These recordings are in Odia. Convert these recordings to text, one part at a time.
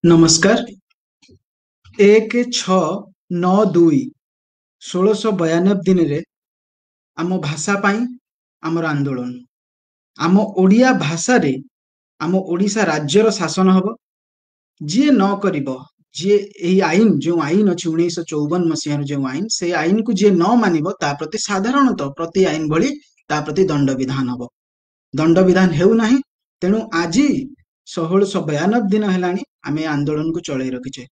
नमस्कार। 1/6/92/1692 दिन रे आम भाषा पाई आमर आंदोलन आम ओडिया भाषा रे आम ओडिशा राज्यर शासन हब जी न करिब जी एही आईन जो आईन अछि 1954 मसीहा जो आईन से आईन को जी न मानिब ता प्रति साधारणतः प्रति आईन भली ता प्रति दंड विधान हब दंड विधान हेउ नाही तेणु आज 1692 दिन हेलानी आमे आंदोलन को चलाई रखिछे।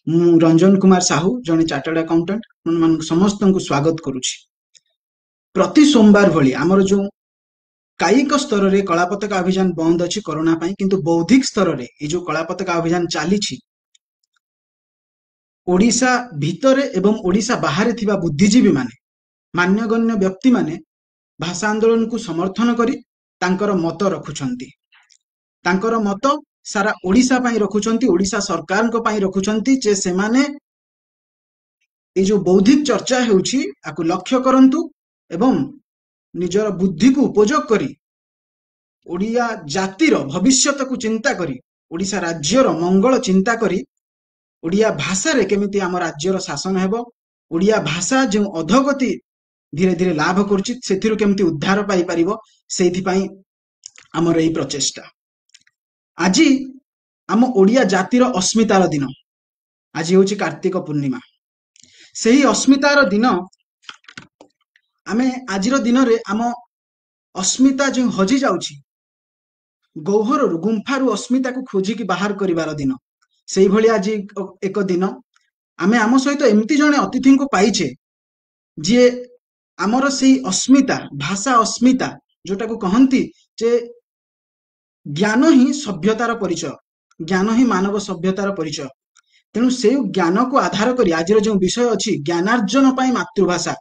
ମୁଁ ରଞ୍ଜନ କୁମାର ସାହୁ ଜଣେ ଚାର୍ଟାର୍ଡ ଆକାଉଣ୍ଟାଣ୍ଟ ଆପଣମାନଙ୍କୁ ସମସ୍ତଙ୍କୁ ସ୍ୱାଗତ କରୁଛି। ପ୍ରତି ସୋମବାର ଭଳି ଆମର ଯୋଉ କାୟିକ ସ୍ତରରେ କଳା ପତାକା ଅଭିଯାନ ବନ୍ଦ ଅଛି କରୋନା ପାଇଁ, କିନ୍ତୁ ବୌଦ୍ଧିକ ସ୍ତରରେ ଏଇ ଯୋଉ କଳା ପତାକା ଅଭିଯାନ ଚାଲିଛି ଓଡ଼ିଶା ଭିତରେ ଏବଂ ଓଡ଼ିଶା ବାହାରେ ଥିବା ବୁଦ୍ଧିଜୀବୀ ମାନେ ମାନ୍ୟଗଣ୍ୟ ବ୍ୟକ୍ତି ମାନେ ଭାଷା ଆନ୍ଦୋଳନକୁ ସମର୍ଥନ କରି ତାଙ୍କର ମତ ରଖୁଛନ୍ତି। ତାଙ୍କର ମତ ସାରା ଓଡ଼ିଶା ପାଇଁ ରଖୁଛନ୍ତି, ଓଡ଼ିଶା ସରକାରଙ୍କ ପାଇଁ ରଖୁଛନ୍ତି ଯେ ସେମାନେ এই ଯୋଉ ବୌଦ୍ଧିକ ଚର୍ଚ୍ଚା ହେଉଛି ଆକୁ ଲକ୍ଷ୍ୟ କରନ୍ତୁ ଏବଂ ନିଜର ବୁଦ୍ଧିକୁ ଉପଯୋଗ କରି ଓଡ଼ିଆ ଜାତିର ଭବିଷ୍ୟତକୁ ଚିନ୍ତା କରି ଓଡ଼ିଶା ରାଜ୍ୟର ମଙ୍ଗଳ ଚିନ୍ତା କରି ଓଡ଼ିଆ ଭାଷାରେ କେମିତି ଆମ ରାଜ୍ୟର ଶାସନ ହେବ, ଓଡ଼ିଆ ଭାଷା ଯେଉଁ ଅଧୋଗତି ଧୀରେ ଧୀରେ ଲାଭ କରୁଛି ସେଥିରୁ କେମିତି ଉଦ୍ଧାର ପାଇପାରିବ, ସେଇଥିପାଇଁ ଆମର ଏହି ପ୍ରଚେଷ୍ଟା। ଆଜି ଆମ ଓଡ଼ିଆ ଜାତିର ଅସ୍ମିତାର ଦିନ। ଆଜି ହେଉଛି କାର୍ତ୍ତିକ ପୂର୍ଣ୍ଣିମା। ସେହି ଅସ୍ମିତାର ଦିନ ଆମେ ଆଜିର ଦିନରେ ଆମ ଅସ୍ମିତା ଯେଉଁ ହଜି ଯାଉଛି ଗୌହରରୁ ଗୁମ୍ଫାରୁ ଅସ୍ମିତାକୁ ଖୋଜିକି ବାହାର କରିବାର ଦିନ, ସେଇଭଳି ଆଜି ଏକ ଦିନ ଆମେ ଆମ ସହିତ ଏମିତି ଜଣେ ଅତିଥିଙ୍କୁ ପାଇଛେ ଯିଏ ଆମର ସେଇ ଅସ୍ମିତା ଭାଷା ଅସ୍ମିତା ଯୋଉଟାକୁ କହନ୍ତି ଯେ ଜ୍ଞାନ ହିଁ ସଭ୍ୟତାର ପରିଚୟ, ଜ୍ଞାନ ହିଁ ମାନବ ସଭ୍ୟତାର ପରିଚୟ। ତେଣୁ ସେଇ ଜ୍ଞାନକୁ ଆଧାର କରି ଆଜିର ଯେଉଁ ବିଷୟ ଅଛି ଜ୍ଞାନାର୍ଜନ ପାଇଁ ମାତୃଭାଷା,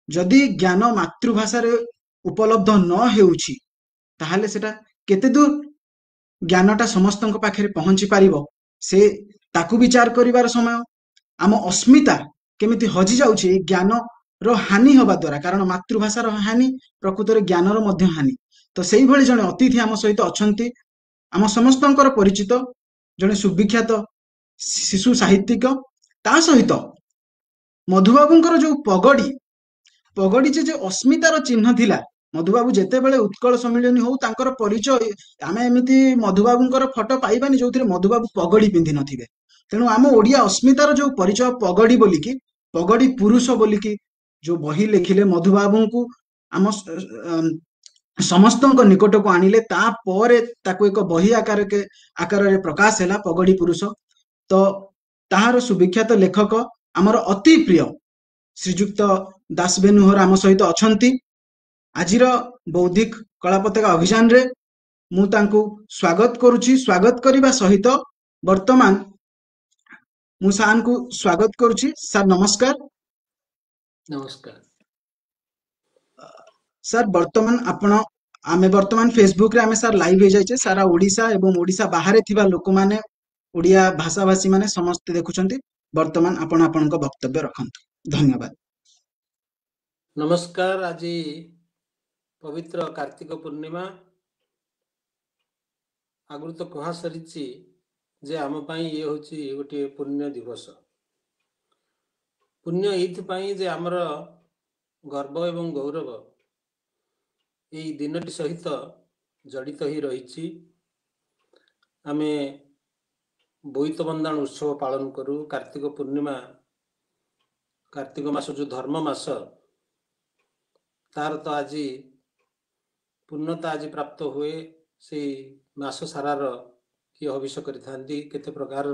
ଯଦି ଜ୍ଞାନ ମାତୃଭାଷାରେ ଉପଲବ୍ଧ ନ ହେଉଛି ତାହେଲେ ସେଟା କେତେ ଦୂର ଜ୍ଞାନଟା ସମସ୍ତଙ୍କ ପାଖରେ ପହଞ୍ଚି ପାରିବ ସେ ତାକୁ ବିଚାର କରିବାର ସମୟ। ଆମ ଅସ୍ମିତା କେମିତି ହଜି ଯାଉଛି ଏ ଜ୍ଞାନର ହାନି ହେବା ଦ୍ୱାରା, କାରଣ ମାତୃଭାଷାର ହାନି ପ୍ରକୃତରେ ଜ୍ଞାନର ମଧ୍ୟ ହାନି। ତ ସେଇଭଳି ଜଣେ ଅତିଥି ଆମ ସହିତ ଅଛନ୍ତି, ଆମ ସମସ୍ତଙ୍କର ପରିଚିତ ଜଣେ ସୁବିଖ୍ୟାତ ଶିଶୁ ସାହିତ୍ୟିକ, ତା ସହିତ ମଧୁବାବୁଙ୍କର ଯୋଉ ପଗଡ଼ି ଯେ ଅସ୍ମିତାର ଚିହ୍ନ ଥିଲା। ମଧୁବାବୁ ଯେତେବେଳେ ଉତ୍କଳ ସମ୍ମିଳନୀ ହଉ ତାଙ୍କର ପରିଚୟ ଆମେ ଏମିତି ମଧୁବାବୁଙ୍କର ଫଟୋ ପାଇବାନି ଯୋଉଥିରେ ମଧୁବାବୁ ପଗଡ଼ି ପିନ୍ଧି ନଥିବେ। ତେଣୁ ଆମ ଓଡ଼ିଆ ଅସ୍ମିତାର ଯୋଉ ପରିଚୟ ପଗଡ଼ି ବୋଲିକି, ପଗଡ଼ି ପୁରୁଷ ବୋଲିକି ଯୋଉ ବହି ଲେଖିଲେ ମଧୁବାବୁଙ୍କୁ ଆମ ସମସ୍ତଙ୍କ ନିକଟକୁ ଆଣିଲେ, ତାପରେ ତାକୁ ଏକ ବହି ଆକାରରେ ପ୍ରକାଶ ହେଲା ପଗଡ଼ି ପୁରୁଷ। ତ ତାହାର ସୁବିଖ୍ୟାତ ଲେଖକ ଆମର ଅତି ପ୍ରିୟ ଶ୍ରୀଯୁକ୍ତ ଦାସ ବେନୁହର ଆମ ସହିତ ଅଛନ୍ତି। ଆଜିର ବୌଦ୍ଧିକ କଳା ପତାକା ଅଭିଯାନରେ ମୁଁ ତାଙ୍କୁ ସ୍ୱାଗତ କରୁଛି। ସ୍ୱାଗତ କରିବା ସହିତ ବର୍ତ୍ତମାନ ମୁଁ ସାର୍ଙ୍କୁ ସ୍ୱାଗତ କରୁଛି। ସାର୍ ନମସ୍କାର। नमस्कार ସାର୍ ଆମେ ବର୍ତ୍ତମାନ ଫେସବୁକରେ ଆମେ ସାର୍ ଲାଇଭ ହେଇଯାଇଛେ। ସାରା ଓଡ଼ିଶା ଏବଂ ଓଡ଼ିଶା ବାହାରେ ଥିବା ଲୋକମାନେ ଓଡ଼ିଆ ଭାଷାଭାଷୀ ମାନେ ସମସ୍ତେ ଦେଖୁଛନ୍ତି। ବର୍ତ୍ତମାନ ଆପଣ ଆପଣଙ୍କ ବକ୍ତବ୍ୟ ରଖନ୍ତୁ। ଧନ୍ୟବାଦ। नमस्कार। आज पवित्र कार्तिक पूर्णिमा आगु तो कह सरी जे आम ये हूँ गोटे पुण्य दिवस। पुण्य ये जे आमर गर्व एवं गौरव यही दिनटी सहित जड़ित ही रही। आमे बोईत बंदाण उत्सव पालन करूँ। कार्तिक पूर्णिमा कार्तिक मास जो धर्म मास तार तो आज पूर्णता आज प्राप्त हुए से मास सारार किए हविष करते प्रकार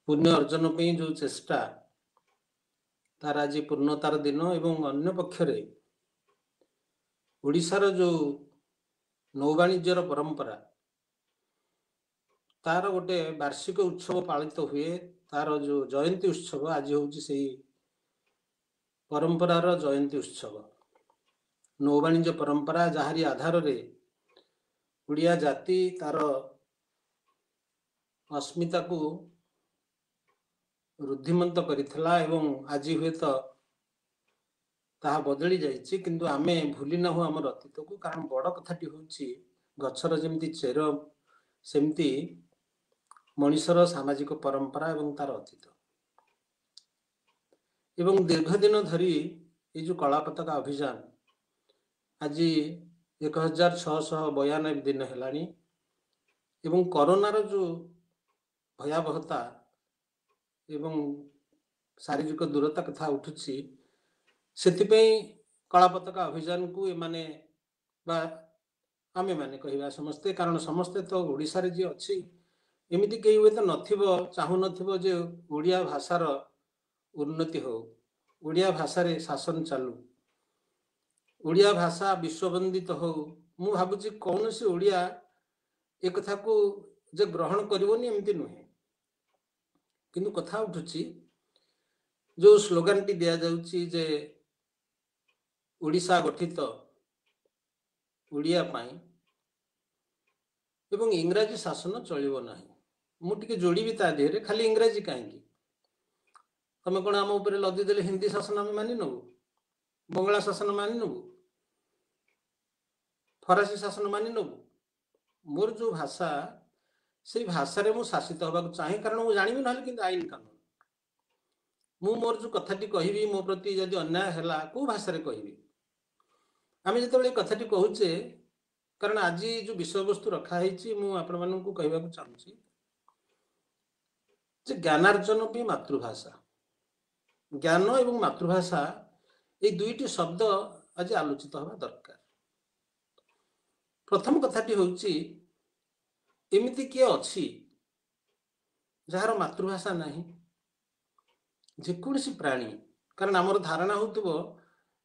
पुण्य अर्जन पे जो चेष्टा तार आज पूर्णतार दिन एवं अन्य पक्षरे ओडिशार जो नौवाणिज्यर परंपरा तार गोटे वार्षिक उत्सव पालित हुए। तार जो जयंती उत्सव आज हूँ से परंपरार जयंती उत्सव नौवाणिज्य परंपरा जहारी आधार रे ओडिया जाति तार अस्मिता को रुद्धिमंत करिथला एवं आज हुए तो ताहा बदली जाइछि। किंतु आमे भूली ना हो हमर अतीत को, कारण बड़ कथाटी होछि गछर जेमती चेर सेमती ମଣିଷର ସାମାଜିକ ପରମ୍ପରା ଏବଂ ତାର ଅତୀତ। ଏବଂ ଦୀର୍ଘ ଦିନ ଧରି ଏଇ ଯେଉଁ କଳା ପତାକା ଅଭିଯାନ ଆଜି 1692 ଦିନ ହେଲାଣି ଏବଂ କରୋନାର ଯେଉଁ ଭୟାବହତା ଏବଂ ଶାରୀରିକ ଦୂରତା କଥା ଉଠୁଛି, ସେଥିପାଇଁ କଳା ପତାକା ଅଭିଯାନକୁ ଏମାନେ ବା ଆମେମାନେ କହିବା ସମସ୍ତେ, କାରଣ ସମସ୍ତେ ତ ଓଡ଼ିଶାରେ ଯିଏ ଅଛି ଏମିତି କେହି ହୁଏତ ନଥିବ ଚାହୁଁନଥିବ ଯେ ଓଡ଼ିଆ ଭାଷାର ଉନ୍ନତି ହଉ, ଓଡ଼ିଆ ଭାଷାରେ ଶାସନ ଚାଲୁ, ଓଡ଼ିଆ ଭାଷା ବିଶ୍ୱବନ୍ଦିତ ହଉ। ମୁଁ ଭାବୁଛି କୌଣସି ଓଡ଼ିଆ ଏ କଥାକୁ ଯେ ଗ୍ରହଣ କରିବନି ଏମିତି ନୁହେଁ। କିନ୍ତୁ କଥା ଉଠୁଛି ଯେଉଁ ସ୍ଲୋଗାନଟି ଦିଆଯାଉଛି ଯେ ଓଡ଼ିଶା ଗଠିତ ଓଡ଼ିଆ ପାଇଁ ଏବଂ ଇଂରାଜୀ ଶାସନ ଚଳିବ ନାହିଁ। ମୁଁ ଟିକେ ଯୋଡ଼ିବି ତା ଦେହରେ, ଖାଲି ଇଂରାଜୀ କାହିଁକି? ତମେ କ'ଣ ଆମ ଉପରେ ଲଦି ଦେଲେ ହିନ୍ଦୀ ଶାସନ ଆମେ ମାନି ନେବୁ, ବଙ୍ଗଳା ଶାସନ ମାନି ନେବୁ, ଫରାସୀ ଶାସନ ମାନି ନେବୁ? ମୋର ଯେଉଁ ଭାଷା ସେଇ ଭାଷାରେ ମୁଁ ଶାସିତ ହେବାକୁ ଚାହେଁ, କାରଣ ମୁଁ ଜାଣିବି ନହେଲେ କିନ୍ତୁ ଆଇନ କାନୁନ। ମୁଁ ମୋର ଯେଉଁ କଥାଟି କହିବି, ମୋ ପ୍ରତି ଯଦି ଅନ୍ୟାୟ ହେଲା କେଉଁ ଭାଷାରେ କହିବି? ଆମେ ଯେତେବେଳେ ଏ କଥାଟି କହୁଛେ, କାରଣ ଆଜି ଯେଉଁ ବିଷୟବସ୍ତୁ ରଖା ହେଇଛି, ମୁଁ ଆପଣମାନଙ୍କୁ କହିବାକୁ ଚାହୁଁଛି ଯେ ଜ୍ଞାନାର୍ଜନ ବି ମାତୃଭାଷା, ଜ୍ଞାନ ଏବଂ ମାତୃଭାଷା এই ଦୁଇଟି ଶବ୍ଦ ଆଜି ଆଲୋଚିତ ହେବା ଦରକାର। ପ୍ରଥମ କଥାଟି ହେଉଛି, ଏମିତି କିଏ ଅଛି ଯାହାର ମାତୃଭାଷା ନାହିଁ? ଯେକୌଣସି ପ୍ରାଣୀ, କାରଣ ଆମର ଧାରଣା ହେଉଥିବ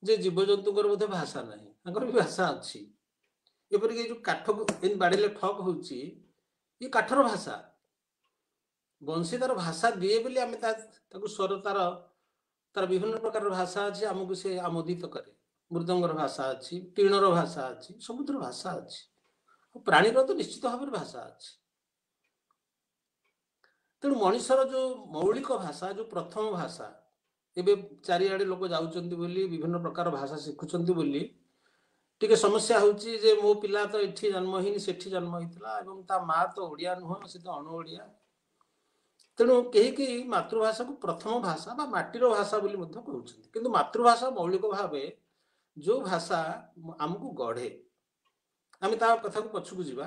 ଯେ ଜୀବଜନ୍ତୁଙ୍କର ବୋଧେ ଭାଷା ନାହିଁ, ତାଙ୍କର ବି ଭାଷା ଅଛି। ଏପରିକି ଏ ଯେଉଁ କାଠକୁ ଏମିତି ବାଡ଼ିଲେ ଠକ୍ ହେଉଛି, ଏ କାଠର ଭାଷା। ବଂଶୀ ତାର ଭାଷା ଦିଏ ବୋଲି ଆମେ ତାକୁ ସ୍ୱର ତାର ବିଭିନ୍ନ ପ୍ରକାର ଭାଷା ଅଛି, ଆମକୁ ସେ ଆମୋଦିତ କରେ। ମୃଦଙ୍ଗର ଭାଷା ଅଛି, ଟିଣର ଭାଷା ଅଛି, ସବୁଥିର ଭାଷା ଅଛି। ପ୍ରାଣୀର ତ ନିଶ୍ଚିତ ଭାବରେ ଭାଷା ଅଛି। ତେଣୁ ମଣିଷର ଯେଉଁ ମୌଳିକ ଭାଷା, ଯେଉଁ ପ୍ରଥମ ଭାଷା, ଏବେ ଚାରିଆଡ଼େ ଲୋକ ଯାଉଛନ୍ତି ବୋଲି, ବିଭିନ୍ନ ପ୍ରକାର ଭାଷା ଶିଖୁଛନ୍ତି ବୋଲି ଟିକେ ସମସ୍ୟା ହେଉଛି ଯେ ମୋ ପିଲା ତ ଏଠି ଜନ୍ମ ହେଇନି, ସେଠି ଜନ୍ମ ହେଇଥିଲା ଏବଂ ତା ମା ତ ଓଡ଼ିଆ ନୁହଁ, ସେ ତ ଅଣ ଓଡ଼ିଆ। ତେଣୁ କେହି ମାତୃଭାଷାକୁ ପ୍ରଥମ ଭାଷା ବା ମାଟିର ଭାଷା ବୋଲି ମଧ୍ୟ କହୁଛନ୍ତି। କିନ୍ତୁ ମାତୃଭାଷା ମୌଳିକ ଭାବେ ଯେଉଁ ଭାଷା ଆମକୁ ଗଢ଼େ, ଆମେ ତା କଥାକୁ ପଛକୁ ଯିବା।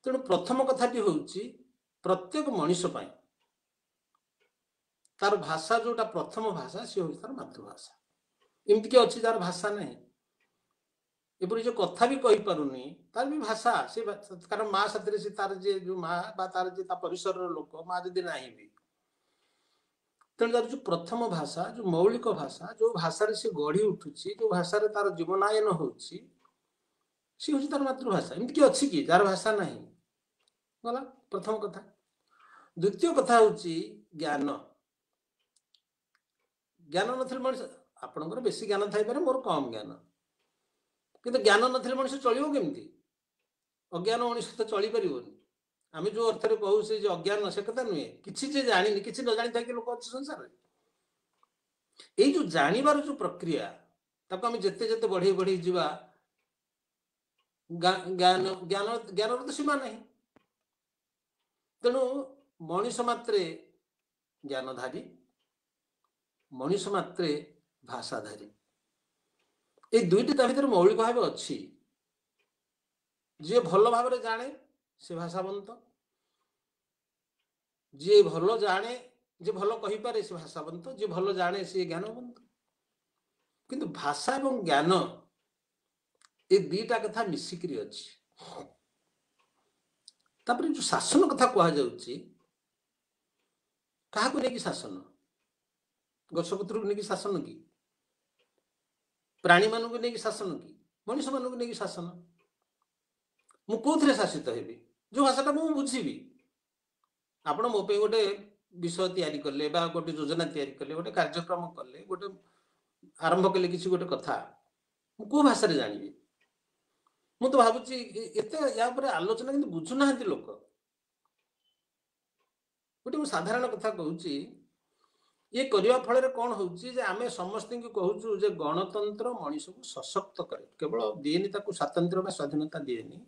ତେଣୁ ପ୍ରଥମ କଥାଟି ହେଉଛି ପ୍ରତ୍ୟେକ ମଣିଷ ପାଇଁ ତାର ଭାଷା ଯେଉଁଟା ପ୍ରଥମ ଭାଷା, ସେ ହେଉଛି ତାର ମାତୃଭାଷା। ଏମିତି କିଏ ଅଛି ଯାହାର ଭାଷା ନାହିଁ? ଏପରି ଯେଉଁ କଥା ବି କହିପାରୁନି, ତାର ବି ଭାଷା, ସେ କାରଣ ମା ସାଥିରେ ସେ ତାର ଯେଉଁ ମା ବା ତାର ତା ପରିସରର ଲୋକ, ମା ଯଦି ନାହିଁ ବି, ତେଣୁ ତାର ଯେଉଁ ପ୍ରଥମ ଭାଷା, ଯେଉଁ ମୌଳିକ ଭାଷା, ଯେଉଁ ଭାଷାରେ ସେ ଗଢ଼ି ଉଠୁଛି, ଯେଉଁ ଭାଷାରେ ତାର ଜୀବନାୟନ ହେଉଛି, ସେ ହେଉଛି ତାର ମାତୃଭାଷା। ଏମିତି କିଏ ଅଛି କି ଯାହାର ଭାଷା ନାହିଁ? ଗଲା ପ୍ରଥମ କଥା। ଦ୍ୱିତୀୟ କଥା ହେଉଛି ଜ୍ଞାନ। ଜ୍ଞାନ ନଥିଲେ ମଣିଷ, ଆପଣଙ୍କର ବେଶୀ ଜ୍ଞାନ ଥାଇପାରେ, ମୋର କମ୍ ଜ୍ଞାନ, କିନ୍ତୁ ଜ୍ଞାନ ନଥିଲେ ମଣିଷ ଚଳିବ କେମିତି? ଅଜ୍ଞାନ ମଣିଷ ତ ଚଳିପାରିବନି। ଆମେ ଯେଉଁ ଅର୍ଥରେ କହୁ ସେ ଯେ ଅଜ୍ଞାନ, ସେ କଥା ନୁହେଁ। କିଛି ଯେ ଜାଣିନି, କିଛି ନ ଜାଣିଥାଏ ଲୋକ ଅଛି ସଂସାରରେ। ଏଇ ଯେଉଁ ଜାଣିବାର ଯେଉଁ ପ୍ରକ୍ରିୟା, ତାକୁ ଆମେ ଯେତେ ଯେତେ ବଢ଼େଇ ବଢ଼େଇ ଯିବା, ଜ୍ଞାନର ତ ସୀମା ନାହିଁ। ତେଣୁ ମଣିଷ ମାତ୍ରେ ଜ୍ଞାନଧାରୀ, ମଣିଷ ମାତ୍ରେ ଭାଷାଧାରୀ। এই ଦୁଇଟି ତା ଭିତରେ ମୌଳିକ ଭାବେ ଅଛି। ଯିଏ ଭଲ ଭାବରେ ଜାଣେ ସେ ଭାଷାବନ୍ତ, ଯିଏ ଭଲ ଜାଣେ, ଯିଏ ଭଲ କହିପାରେ ସେ ଭାଷାବନ୍ତ, ଯିଏ ଭଲ ଜାଣେ ସେ ଜ୍ଞାନବନ୍ତ। କିନ୍ତୁ ଭାଷା ଏବଂ ଜ୍ଞାନ ଏ ଦୁଇଟା କଥା ମିଶିକିରି ଅଛି। ତାପରେ ଯେଉଁ ଶାସନ କଥା କୁହାଯାଉଛି, କାହାକୁ ନେଇକି ଶାସନ? ଗଛପତ୍ରକୁ ନେଇକି ଶାସନ କି? ପ୍ରାଣୀମାନଙ୍କୁ ନେଇକି ଶାସନ କି? ମଣିଷମାନଙ୍କୁ ନେଇକି ଶାସନ। ମୁଁ କେଉଁଥିରେ ଶାସିତ ହେବି? ଯେଉଁ ଭାଷାଟା ମୁଁ ବୁଝିବି। ଆପଣ ମୋ ପାଇଁ ଗୋଟେ ବିଷୟ ତିଆରି କଲେ ବା ଗୋଟେ ଯୋଜନା ତିଆରି କଲେ, ଗୋଟେ କାର୍ଯ୍ୟକ୍ରମ କଲେ, ଗୋଟେ ଆରମ୍ଭ କଲେ କିଛି ଗୋଟେ କଥା, ମୁଁ କେଉଁ ଭାଷାରେ ଜାଣିବି? ମୁଁ ତ ଭାବୁଛି ଏତେ ୟା ଉପରେ ଆଲୋଚନା କିନ୍ତୁ ବୁଝୁନାହାନ୍ତି ଲୋକ। ଗୋଟେ ମୁଁ ସାଧାରଣ କଥା କହୁଛି, ଇଏ କରିବା ଫଳରେ କ'ଣ ହେଉଛି ଯେ ଆମେ ସମସ୍ତଙ୍କୁ କହୁଛୁ ଯେ ଗଣତନ୍ତ୍ର ମଣିଷକୁ ସଶକ୍ତ କରେ, କେବଳ ଦିଏନି ତାକୁ ସ୍ୱାତନ୍ତ୍ର୍ୟ ବା ସ୍ୱାଧୀନତା ଦିଏନି,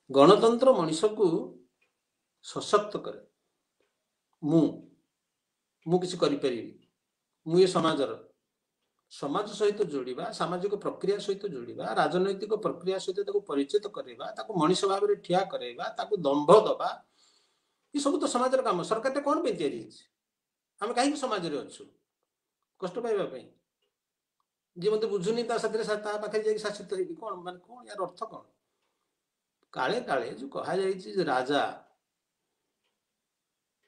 ଗଣତନ୍ତ୍ର ମଣିଷକୁ ସଶକ୍ତ କରେ। ମୁଁ କିଛି କରିପାରିବି, ମୁଁ ଏ ସମାଜ ସହିତ ଯୋଡ଼ିବା, ସାମାଜିକ ପ୍ରକ୍ରିୟା ସହିତ ଯୋଡ଼ିବା, ରାଜନୈତିକ ପ୍ରକ୍ରିୟା ସହିତ ତାକୁ ପରିଚିତ କରାଇବା, ତାକୁ ମଣିଷ ଭାବରେ ଠିଆ କରାଇବା, ତାକୁ ଦମ୍ଭ ଦେବା, ଏସବୁ ତ ସମାଜର କାମ। ସରକାରଟା କ'ଣ ପାଇଁ ତିଆରି ହେଇଛି? ଆମେ କାହିଁକି ସମାଜରେ ଅଛୁ? କଷ୍ଟ ପାଇବା ପାଇଁ? ଯିଏ ମୋତେ ବୁଝୁନି ତା ସାଥିରେ ତା ପାଖରେ ଯାଇକି ଶାସିତ ହେଇକି କ'ଣ, ମାନେ କ'ଣ, ୟାର ଅର୍ଥ କ'ଣ? କାଳେ କାଳେ ଯୋଉ କୁହାଯାଇଛି ଯେ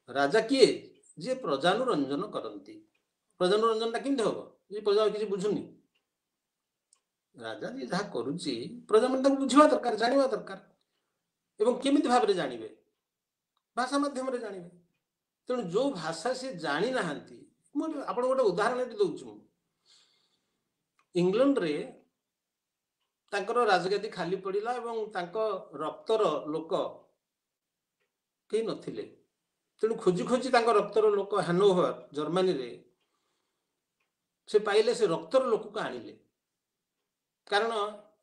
ରାଜା କିଏ? ଯିଏ ପ୍ରଜାନୁରଞ୍ଜନ କରନ୍ତି। ପ୍ରଜାନୁରଞ୍ଜନଟା କେମିତି ହବ? ଯିଏ ପ୍ରଜା କିଛି ବୁଝୁନି। ରାଜା ଯିଏ ଯାହା କରୁଛି ପ୍ରଜାମାନେ ତାକୁ ବୁଝିବା ଦରକାର, ଜାଣିବା ଦରକାର। ଏବଂ କେମିତି ଭାବରେ ଜାଣିବେ? ଭାଷା ମାଧ୍ୟମରେ ଜାଣିବେ। ତେଣୁ ଯୋଉ ଭାଷା ସେ ଜାଣିନାହାନ୍ତି, ମୁଁ ଆପଣଙ୍କୁ ଗୋଟେ ଉଦାହରଣ ଏଠି ଦଉଛି। ମୁଁ ଇଂଲଣ୍ଡରେ ତାଙ୍କର ରାଜଗାଦି ଖାଲି ପଡ଼ିଲା ଏବଂ ତାଙ୍କ ରକ୍ତର ଲୋକ କେହି ନଥିଲେ। ତେଣୁ ଖୋଜି ଖୋଜି ତାଙ୍କ ରକ୍ତର ଲୋକ ହାନୋଭର ଜର୍ମାନୀରେ ସେ ପାଇଲେ, ସେ ରକ୍ତର ଲୋକକୁ ଆଣିଲେ। କାରଣ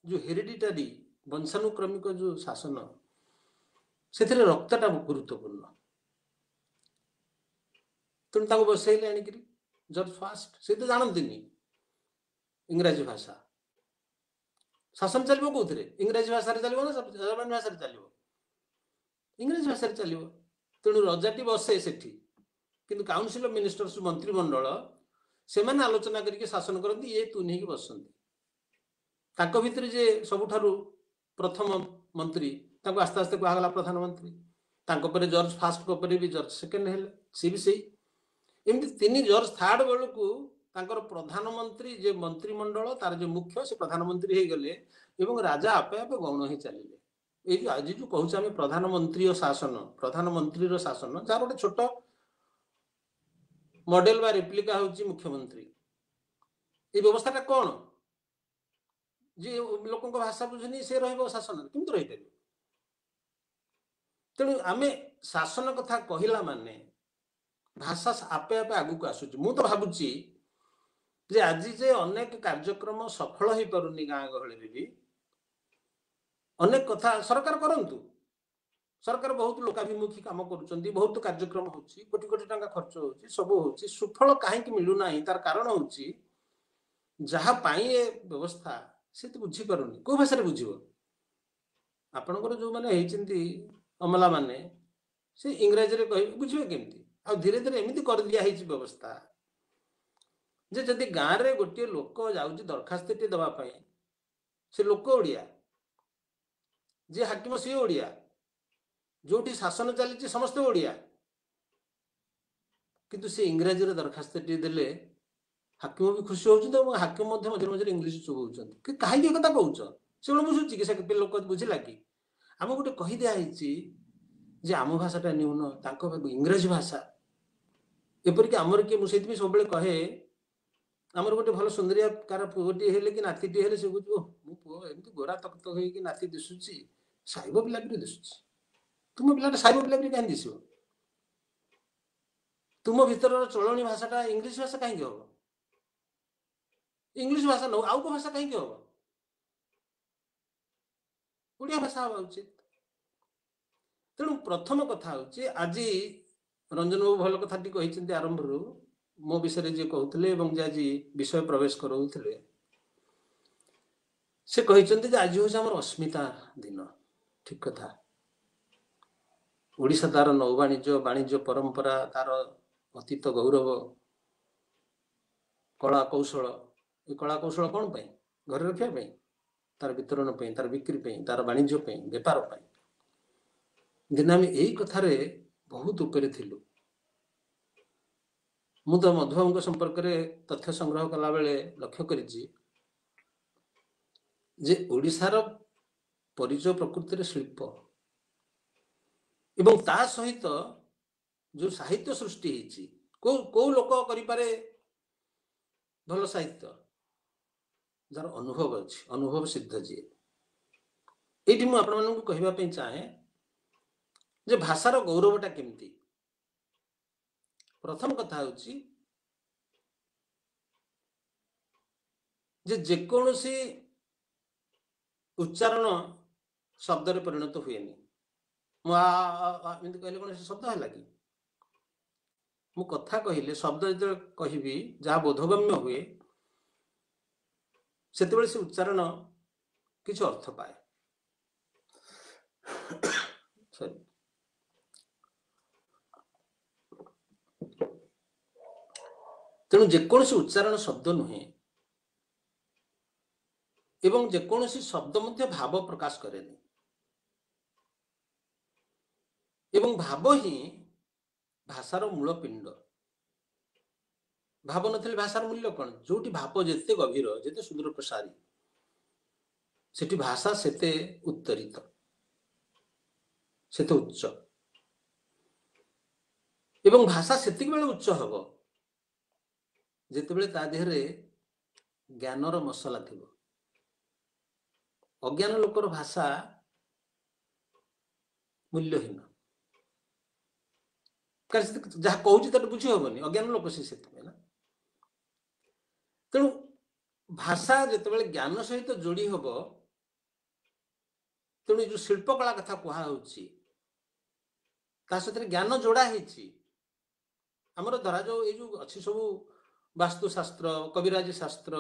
ଯୋଉ ହେରିଡିଟାରୀ ବଂଶାନୁକ୍ରମିକ ଯୋଉ ଶାସନ, ସେଥିରେ ରକ୍ତଟା ଗୁରୁତ୍ୱପୂର୍ଣ୍ଣ। ତେଣୁ ତାଙ୍କୁ ବସେଇଲେ ଆଣିକିରି ଜର୍ଜ ଫାଷ୍ଟ। ସେ ତ ଜାଣନ୍ତିନି ଇଂରାଜୀ ଭାଷା। ଶାସନ ଚାଲିବ କୋଉଥିରେ? ଇଂରାଜୀ ଭାଷାରେ ଚାଲିବ ନା ଜର୍ମାନୀ ଭାଷାରେ ଚାଲିବ? ଇଂରାଜୀ ଭାଷାରେ ଚାଲିବ। ତେଣୁ ରଜାଟି ବସେ ସେଠି, କିନ୍ତୁ କାଉନସିଲ ଅଫ ମିନିଷ୍ଟର୍ସ, ମନ୍ତ୍ରିମଣ୍ଡଳ, ସେମାନେ ଆଲୋଚନା କରିକି ଶାସନ କରନ୍ତି। ଇଏ ତୁ ନେଇକି ବସନ୍ତି। ତାଙ୍କ ଭିତରେ ଯେ ସବୁଠାରୁ ପ୍ରଥମ ମନ୍ତ୍ରୀ, ତାଙ୍କୁ ଆସ୍ତେ ଆସ୍ତେ କୁହାଗଲା ପ୍ରଧାନମନ୍ତ୍ରୀ। ତାଙ୍କ ପରେ ଜର୍ଜ ଫାଷ୍ଟଙ୍କ ପରେ ବି ଜର୍ଜ ସେକେଣ୍ଡ ହେଲେ, ସିଏ ବି ସେଇ। ଏମିତି ତିନି ଜର୍ଜ ଥାର୍ଡ ବେଳକୁ ତାଙ୍କର ପ୍ରଧାନମନ୍ତ୍ରୀ ଯେ ମନ୍ତ୍ରିମଣ୍ଡଳ, ତାର ଯେ ମୁଖ୍ୟ, ସେ ପ୍ରଧାନମନ୍ତ୍ରୀ ହେଇଗଲେ ଏବଂ ରାଜା ଆପେ ଆପେ ଗୌଣ ହେଇ ଚାଲିଲେ। ଏଇ ଯୋଉ ଆଜି ଯୋଉ କହୁଛେ ଆମେ ପ୍ରଧାନମନ୍ତ୍ରୀର ଶାସନ, ଯାହାର ଗୋଟେ ଛୋଟ ମଡେଲ ବା ରେପ୍ଲିକା ହେଉଛି ମୁଖ୍ୟମନ୍ତ୍ରୀ। এই ବ୍ୟବସ୍ଥାଟା କ'ଣ? ଯେ ଲୋକଙ୍କ ଭାଷା ବୁଝୁନି ସେ ରହିବ ଶାସନରେ, କେମିତି ରହିପାରିବ? ତେଣୁ ଆମେ ଶାସନ କଥା କହିଲା ମାନେ ଭାଷା ଆପେ ଆପେ ଆଗକୁ ଆସୁଛି। ମୁଁ ତ ଭାବୁଛି ଯେ ଆଜି ଯେ ଅନେକ କାର୍ଯ୍ୟକ୍ରମ ସଫଳ ହେଇପାରୁନି ଗାଁ ଗହଳିରେ ବି, ଅନେକ କଥା ସରକାର କରନ୍ତୁ। ସରକାର ବହୁତ ଲୋକାଭିମୁଖୀ କାମ କରୁଛନ୍ତି, ବହୁତ କାର୍ଯ୍ୟକ୍ରମ ହେଉଛି, କୋଟି କୋଟି ଟଙ୍କା ଖର୍ଚ୍ଚ ହେଉଛି, ସବୁ ହେଉଛି, ସୁଫଳ କାହିଁକି ମିଳୁନାହିଁ? ତାର କାରଣ ହେଉଛି ଯାହା ପାଇଁ ଏ ବ୍ୟବସ୍ଥା ସେ ତ ବୁଝିପାରୁନି। କୋଉ ଭାଷାରେ ବୁଝିବ? ଆପଣଙ୍କର ଯୋଉମାନେ ହେଇଛନ୍ତି ଅମଲା ମାନେ, ସେ ଇଂରାଜୀରେ କହିବେ, ବୁଝିବେ କେମିତି? ଆଉ ଧୀରେ ଧୀରେ ଏମିତି କରିଦିଆ ହେଇଛି ବ୍ୟବସ୍ଥା ଯେ ଯଦି ଗାଁରେ ଗୋଟିଏ ଲୋକ ଯାଉଛି ଦରଖାସ୍ତଟି ଦେବା ପାଇଁ, ସେ ଲୋକ ଓଡ଼ିଆ, ଯିଏ ହାକିମ ସିଏ ଓଡ଼ିଆ, ଯୋଉଠି ଶାସନ ଚାଲିଛି ସମସ୍ତେ ଓଡ଼ିଆ, କିନ୍ତୁ ସେ ଇଂରାଜୀରେ ଦରଖାସ୍ତଟି ଦେଲେ ହାକିମ ବି ଖୁସି ହଉଛନ୍ତି ଏବଂ ହାକିମ ମଧ୍ୟ ମଝିରେ ମଝିରେ ଇଂଲିଶ ଚୋବଉଛନ୍ତି। କାହିଁକି କଥା କହୁଛ? ସେ କ'ଣ ବୁଝୁଛି କି? ସେ ଲୋକ ବୁଝିଲା କି? ଆମକୁ ଗୋଟେ କହିଦିଆ ହେଇଛି ଯେ ଆମ ଭାଷାଟା ନ୍ୟୁନ, ତାଙ୍କ ଇଂରାଜୀ ଭାଷା। ଏପରିକି ଆମର କିଏ, ମୁଁ ସେଇଥିପାଇଁ ସବୁବେଳେ କହେ, ଆମର ଗୋଟେ ଭଲ ସୁନ୍ଦରିଆ କାର ପୁଅଟିଏ ହେଲେ କି ନାତିଟିଏ ହେଲେ ସେ ବୁଝିବ, ମୋ ପୁଅ ଏମିତି ଗୋରା ତକ ହେଇକି ନାତି ଦିଶୁଛି, ସାଇବ ପିଲା ପରି ଦିଶୁଛି। ତୁମ ପିଲାଟା ସାଇବ ପିଲା ପରି କାହିଁକି ଦିଶିବ? ତୁମ ଭିତରର ଚଳଣି ଭାଷାଟା ଇଂଲିଶ ଭାଷା କାହିଁକି ହବ? ଇଂଲିଶ ଭାଷା ନ ଆଉ କୋଉ ଭାଷା କାହିଁକି ହବ? ଓଡ଼ିଆ ଭାଷା ହବା ଉଚିତ। ତେଣୁ ପ୍ରଥମ କଥା ହେଉଛି, ଆଜି ରଞ୍ଜନ ବାବୁ ଭଲ କଥାଟି କହିଛନ୍ତି ଆରମ୍ଭରୁ, ମୋ ବିଷୟରେ ଯିଏ କହୁଥିଲେ ଏବଂ ଯେ ଆଜି ବିଷୟ ପ୍ରବେଶ କରାଉଥିଲେ, ସେ କହିଛନ୍ତି ଯେ ଆଜି ହେଉଛି ଆମର ଅସ୍ମିତା ଦିନ। ଠିକ କଥା। ଓଡ଼ିଶା ତାର ବାଣିଜ୍ୟ ପରମ୍ପରା, ତାର ଅତୀତ ଗୌରବ, କଳା କୌଶଳ, ଏ କଳା କୌଶଳ କ'ଣ ପାଇଁ? ଘରେ ରଖିବା ପାଇଁ, ତାର ବିତରଣ ପାଇଁ, ତାର ବିକ୍ରି ପାଇଁ, ତାର ବାଣିଜ୍ୟ ପାଇଁ, ବେପାର ପାଇଁ। ଦିନେ ଆମେ ଏଇ କଥାରେ ବହୁତ ଉପରେ ଥିଲୁ। ମୁଁ ତ ମଧୁବାବୁଙ୍କ ସମ୍ପର୍କରେ ତଥ୍ୟ ସଂଗ୍ରହ କଲାବେଳେ ଲକ୍ଷ୍ୟ କରିଛି ଯେ ଓଡ଼ିଶାର ପରିଚୟ ପ୍ରକୃତିରେ ଶିଳ୍ପ ଏବଂ ତା ସହିତ ଯୋଉ ସାହିତ୍ୟ ସୃଷ୍ଟି ହେଇଛି, କୋଉ ଲୋକ କରିପାରେ ଭଲ ସାହିତ୍ୟ? ଯାହାର ଅନୁଭବ ଅଛି, ଅନୁଭବ ସିଦ୍ଧ ଯିଏ। ଏଇଠି ମୁଁ ଆପଣମାନଙ୍କୁ କହିବା ପାଇଁ ଚାହେଁ ଯେ ଭାଷାର ଗୌରବଟା କେମିତି। ପ୍ରଥମ କଥା ହେଉଛି ଯେ ଯେକୌଣସି ଉଚ୍ଚାରଣ ଶବ୍ଦରେ ପରିଣତ ହୁଏନି। ଏମିତି କହିଲେ କଣ ସେ ଶବ୍ଦ ହେଲା କି? ମୁଁ କଥା କହିଲେ ଶବ୍ଦ ଯେତେବେଳେ କହିବି ଯାହା ବୋଧଗମ୍ୟ ହୁଏ ସେତେବେଳେ ସେ ଉଚ୍ଚାରଣ କିଛି ଅର୍ଥ ପାଏ। ତେଣୁ ଯେକୌଣସି ଉଚ୍ଚାରଣ ଶବ୍ଦ ନୁହେଁ ଏବଂ ଯେକୌଣସି ଶବ୍ଦ ମଧ୍ୟ ଭାବ ପ୍ରକାଶ କରେନି ଏବଂ ଭାବ ହିଁ ଭାଷାର ମୂଳ ପିଣ୍ଡ। ଭାବ ନଥିଲେ ଭାଷାର ମୂଲ୍ୟ କଣ? ଯୋଉଠି ଭାବ ଯେତେ ଗଭୀର ଯେତେ ସୁଦୂର ପ୍ରସାରୀ ସେଠି ଭାଷା ସେତେ ଉତ୍ତରିତ ସେତେ ଉଚ୍ଚ ଏବଂ ଭାଷା ସେତିକି ବେଳେ ଉଚ୍ଚ ହବ ଯେତେବେଳେ ତା ଦେହରେ ଜ୍ଞାନର ମସଲା ଥିବ। ଅଜ୍ଞାନ ଲୋକର ଭାଷା ମୂଲ୍ୟହୀନ, କାରଣ ଯାହା କହୁଛି ତାକୁ ବୁଝି ହବନି, ଅଜ୍ଞାନ ଲୋକ ସେ ସେଥିପାଇଁ ନା। ତେଣୁ ଭାଷା ଯେତେବେଳେ ଜ୍ଞାନ ସହିତ ଯୋଡି ହବ, ତେଣୁ ଏ ଯୋଉ ଶିଳ୍ପକଳା କଥା କୁହାଯାଉଛି ତା ସହିତ ଜ୍ଞାନ ଯୋଡା ହେଇଛି। ଆମର ଧରାଯାଉ ଏଇ ଯୋଉ ଅଛି ସବୁ ବାସ୍ତୁଶାସ୍ତ୍ର, କବିରାଜି ଶାସ୍ତ୍ର,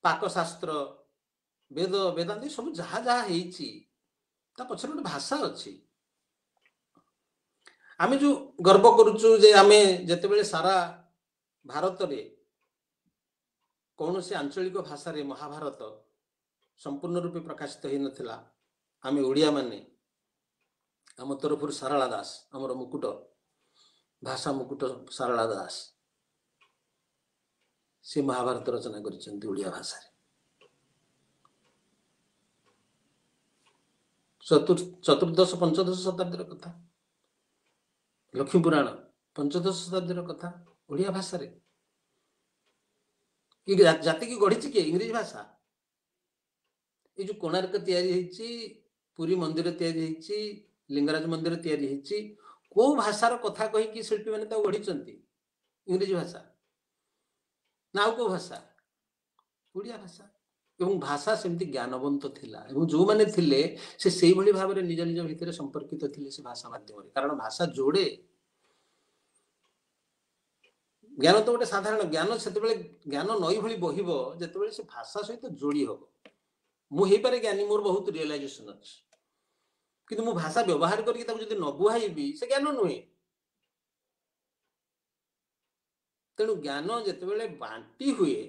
ପାକଶାସ୍ତ୍ର, ବେଦ ବେଦାନ୍ତ ସବୁ ଯାହା ଯାହା ହେଇଛି ତା ପଛରେ ଗୋଟେ ଭାଷା ଅଛି। ଆମେ ଯୋଉ ଗର୍ବ କରୁଛୁ ଯେ ଆମେ ଯେତେବେଳେ ସାରା ଭାରତରେ କୌଣସି ଆଞ୍ଚଳିକ ଭାଷାରେ ମହାଭାରତ ସମ୍ପୂର୍ଣ୍ଣ ରୂପେ ପ୍ରକାଶିତ ହେଇନଥିଲା, ଆମେ ଓଡ଼ିଆ ମାନେ ଆମ ତରଫରୁ ସାରଳା ଦାସ, ଆମର ମୁକୁଟ ଭାଷା ମୁକୁଟ ସାରଳା ଦାସ, ସେ ମହାଭାରତ ରଚନା କରିଛନ୍ତି ଓଡ଼ିଆ ଭାଷାରେ। ଚତୁର୍ଦ୍ଦଶ ପଞ୍ଚଦଶ ଶତାବ୍ଦୀର କଥା, ଲକ୍ଷ୍ମୀ ପୁରାଣ ପଞ୍ଚଦଶ ଶତାବ୍ଦୀର କଥା ଓଡ଼ିଆ ଭାଷାରେ। ଜାତିକି ଗଢିଛି କିଏ? ଇଂରେଜ ଭାଷା। ଏଇ ଯୋଉ କୋଣାର୍କ ତିଆରି ହେଇଛି, ପୁରୀ ମନ୍ଦିର ତିଆରି ହେଇଛି, ଲିଙ୍ଗରାଜ ମନ୍ଦିର ତିଆରି ହେଇଛି, କୋଉ ଭାଷାର କଥା କହିକି ଶିଳ୍ପୀ ମାନେ ତାକୁ ଗଢିଛନ୍ତି? ଇଂରେଜ ଭାଷା ନା ଆଉ କୋଉ ଭାଷା? ଓଡ଼ିଆ ଭାଷା। ଏବଂ ଭାଷା ସେମିତି ଜ୍ଞାନବନ୍ତ ଥିଲା ଏବଂ ଯୋଉମାନେ ଥିଲେ ସେ ସେଇଭଳି ଭାବରେ ନିଜ ନିଜ ଭିତରେ ସମ୍ପର୍କିତ ଥିଲେ ସେ ଭାଷା ମାଧ୍ୟମରେ। କାରଣ ଭାଷା ଯୋଡେ। ଜ୍ଞାନ ତ ଗୋଟେ ସାଧାରଣ ଜ୍ଞାନ, ସେତେବେଳେ ଜ୍ଞାନ ନଈ ଭଳି ବହିବ ଯେତେବେଳେ ସେ ଭାଷା ସହିତ ଯୋଡି ହବ। ମୁଁ ହେଇପାରେ ଜ୍ଞାନୀ, ମୋର ବହୁତ ରିଏଲାଇଜେସନ ଅଛି, କିନ୍ତୁ ମୁଁ ଭାଷା ବ୍ୟବହାର କରିକି ତାକୁ ଯଦି ନ ବୁହାଇବି ସେ ଜ୍ଞାନ ନୁହେଁ। ତେଣୁ ଜ୍ଞାନ ଯେତେବେଳେ ବାଣ୍ଟି ହୁଏ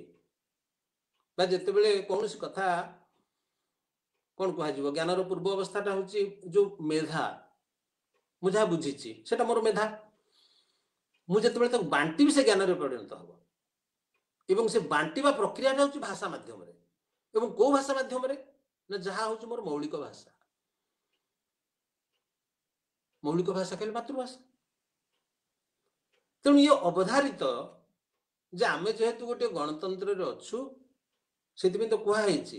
ବା ଯେତେବେଳେ କୌଣସି କଥା କଣ କୁହାଯିବ, ଜ୍ଞାନର ପୂର୍ବ ଅବସ୍ଥାଟା ହଉଛି ଯୋଉ ମେଧା, ମୁଁ ଯାହା ବୁଝିଛି ସେଟା ମୋର ମେଧା, ମୁଁ ଯେତେବେଳେ ତାକୁ ବାଣ୍ଟିବି ସେ ଜ୍ଞାନରେ ପରିଣତ ହବ। ଏବଂ ସେ ବାଣ୍ଟିବା ପ୍ରକ୍ରିୟାଟା ହଉଛି ଭାଷା ମାଧ୍ୟମରେ। ଏବଂ କୋଉ ଭାଷା ମାଧ୍ୟମରେ? ନା ଯାହା ହଉଛି ମୋର ମୌଳିକ ଭାଷା। ମୌଳିକ ଭାଷା କହିଲେ ମାତୃଭାଷା। ତେଣୁ ଇଏ ଅବଧାରିତ ଯେ ଆମେ ଯେହେତୁ ଗୋଟେ ଗଣତନ୍ତ୍ରରେ ଅଛୁ, ସେଥିପାଇଁ ତ କୁହାହେଇଛି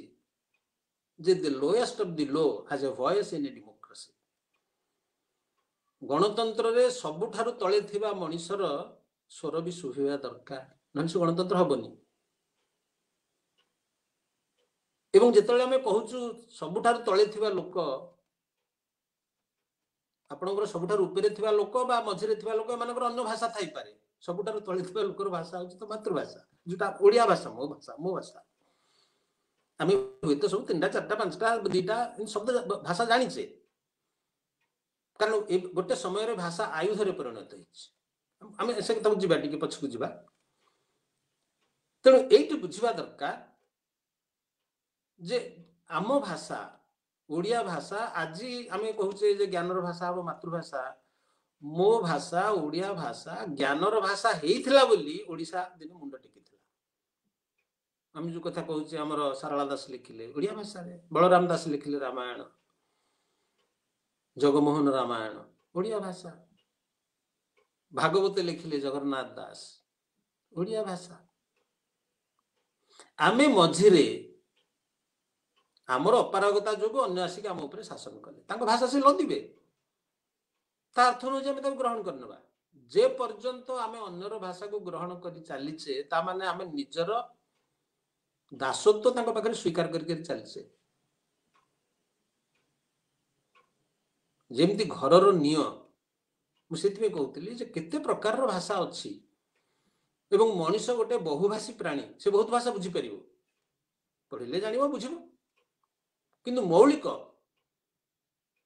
ଯେ the lowest of the low has a voice in a democracy। ଗଣତନ୍ତ୍ରରେ ସବୁଠାରୁ ତଳେ ଥିବା ମଣିଷର ସ୍ୱର ବି ଶୁଭିବା ଦରକାର, ନହେଲେ ସେ ଗଣତନ୍ତ୍ର ହବନି। ଏବଂ ଯେତେବେଳେ ଆମେ କହୁଛୁ ସବୁଠାରୁ ତଳେ ଥିବା ଲୋକ, ଆପଣଙ୍କର ସବୁଠାରୁ ଉପରେ ଥିବା ଲୋକ ବା ମଝିରେ ଥିବା ଲୋକ, ଏମାନଙ୍କର ଅନ୍ୟ ଭାଷା ଥାଇପାରେ। ସବୁଠାରୁ ତଳେ ଥିବା ଲୋକର ଭାଷା ହଉଛି ତ ମାତୃଭାଷା, ଯୋଉଟା ଓଡ଼ିଆ ଭାଷା, ମୋ ଭାଷା, ମୋ ଭାଷା। ଆମେ ହୁଏତ ସବୁ 3ଟା 4ଟା 5ଟା 2ଟା ଶବ୍ଦ ଭାଷା ଜାଣିଛେ, କାରଣ ଗୋଟେ ସମୟରେ ଭାଷା ଆୟୁଧରେ ପରିଣତ ହେଇଛି। ଆମେ ସେ କଥାକୁ ଯିବା, ଟିକେ ପଛକୁ ଯିବା। ତେଣୁ ଏଇଠି ବୁଝିବା ଦରକାର ଯେ ଆମ ଭାଷା ଓଡ଼ିଆ ଭାଷା, ଆଜି ଆମେ କହୁଛେ ଯେ ଜ୍ଞାନର ଭାଷା ହବ ମାତୃଭାଷା। ମୋ ଭାଷା ଓଡ଼ିଆ ଭାଷା ଜ୍ଞାନର ଭାଷା ହେଇଥିଲା ବୋଲି ଓଡ଼ିଶା ଦିନ ମୁଣ୍ଡ ଟେକିଥିଲା। ଆମେ ଯୋଉ କଥା କହୁଛେ, ଆମର ସାରଳା ଦାସ ଲେଖିଲେ ଓଡ଼ିଆ ଭାଷାରେ, ବଳରାମ ଦାସ ଲେଖିଲେ ରାମାୟଣ, ଜଗମୋହନ ରାମାୟଣ ଓଡ଼ିଆ ଭାଷା, ଭାଗବତ ଲେଖିଲେ ଜଗନ୍ନାଥ ଦାସ ଓଡ଼ିଆ ଭାଷା। ଆମେ ମଝିରେ ଆମର ଅପାରଗତା ଯୋଗୁଁ ଅନ୍ୟ ଆସିକି ଆମ ଉପରେ ଶାସନ କଲେ, ତାଙ୍କ ଭାଷା ସେ ଲଦିବେ, ତା ଅର୍ଥ ନୁହେଁ ଯେ ଆମେ ତାକୁ ଗ୍ରହଣ କରିନେବା। ଯେ ପର୍ଯ୍ୟନ୍ତ ଆମେ ଅନ୍ୟର ଭାଷାକୁ ଗ୍ରହଣ କରି ଚାଲିଛେ, ତା ମାନେ ଆମେ ନିଜର ଦାସତ୍ୱ ତାଙ୍କ ପାଖରେ ସ୍ୱୀକାର କରିକି ଚାଲିଛେ। ଯେମିତି ଘରର ନିଅ ମୁଁ ସେଥିପାଇଁ କହୁଥିଲି ଯେ କେତେ ପ୍ରକାରର ଭାଷା ଅଛି ଏବଂ ମଣିଷ ଗୋଟେ ବହୁଭାଷୀ ପ୍ରାଣୀ, ସେ ବହୁତ ଭାଷା ବୁଝିପାରିବ, ପଢିଲେ ଜାଣିବ ବୁଝିବ, କିନ୍ତୁ ମୌଳିକ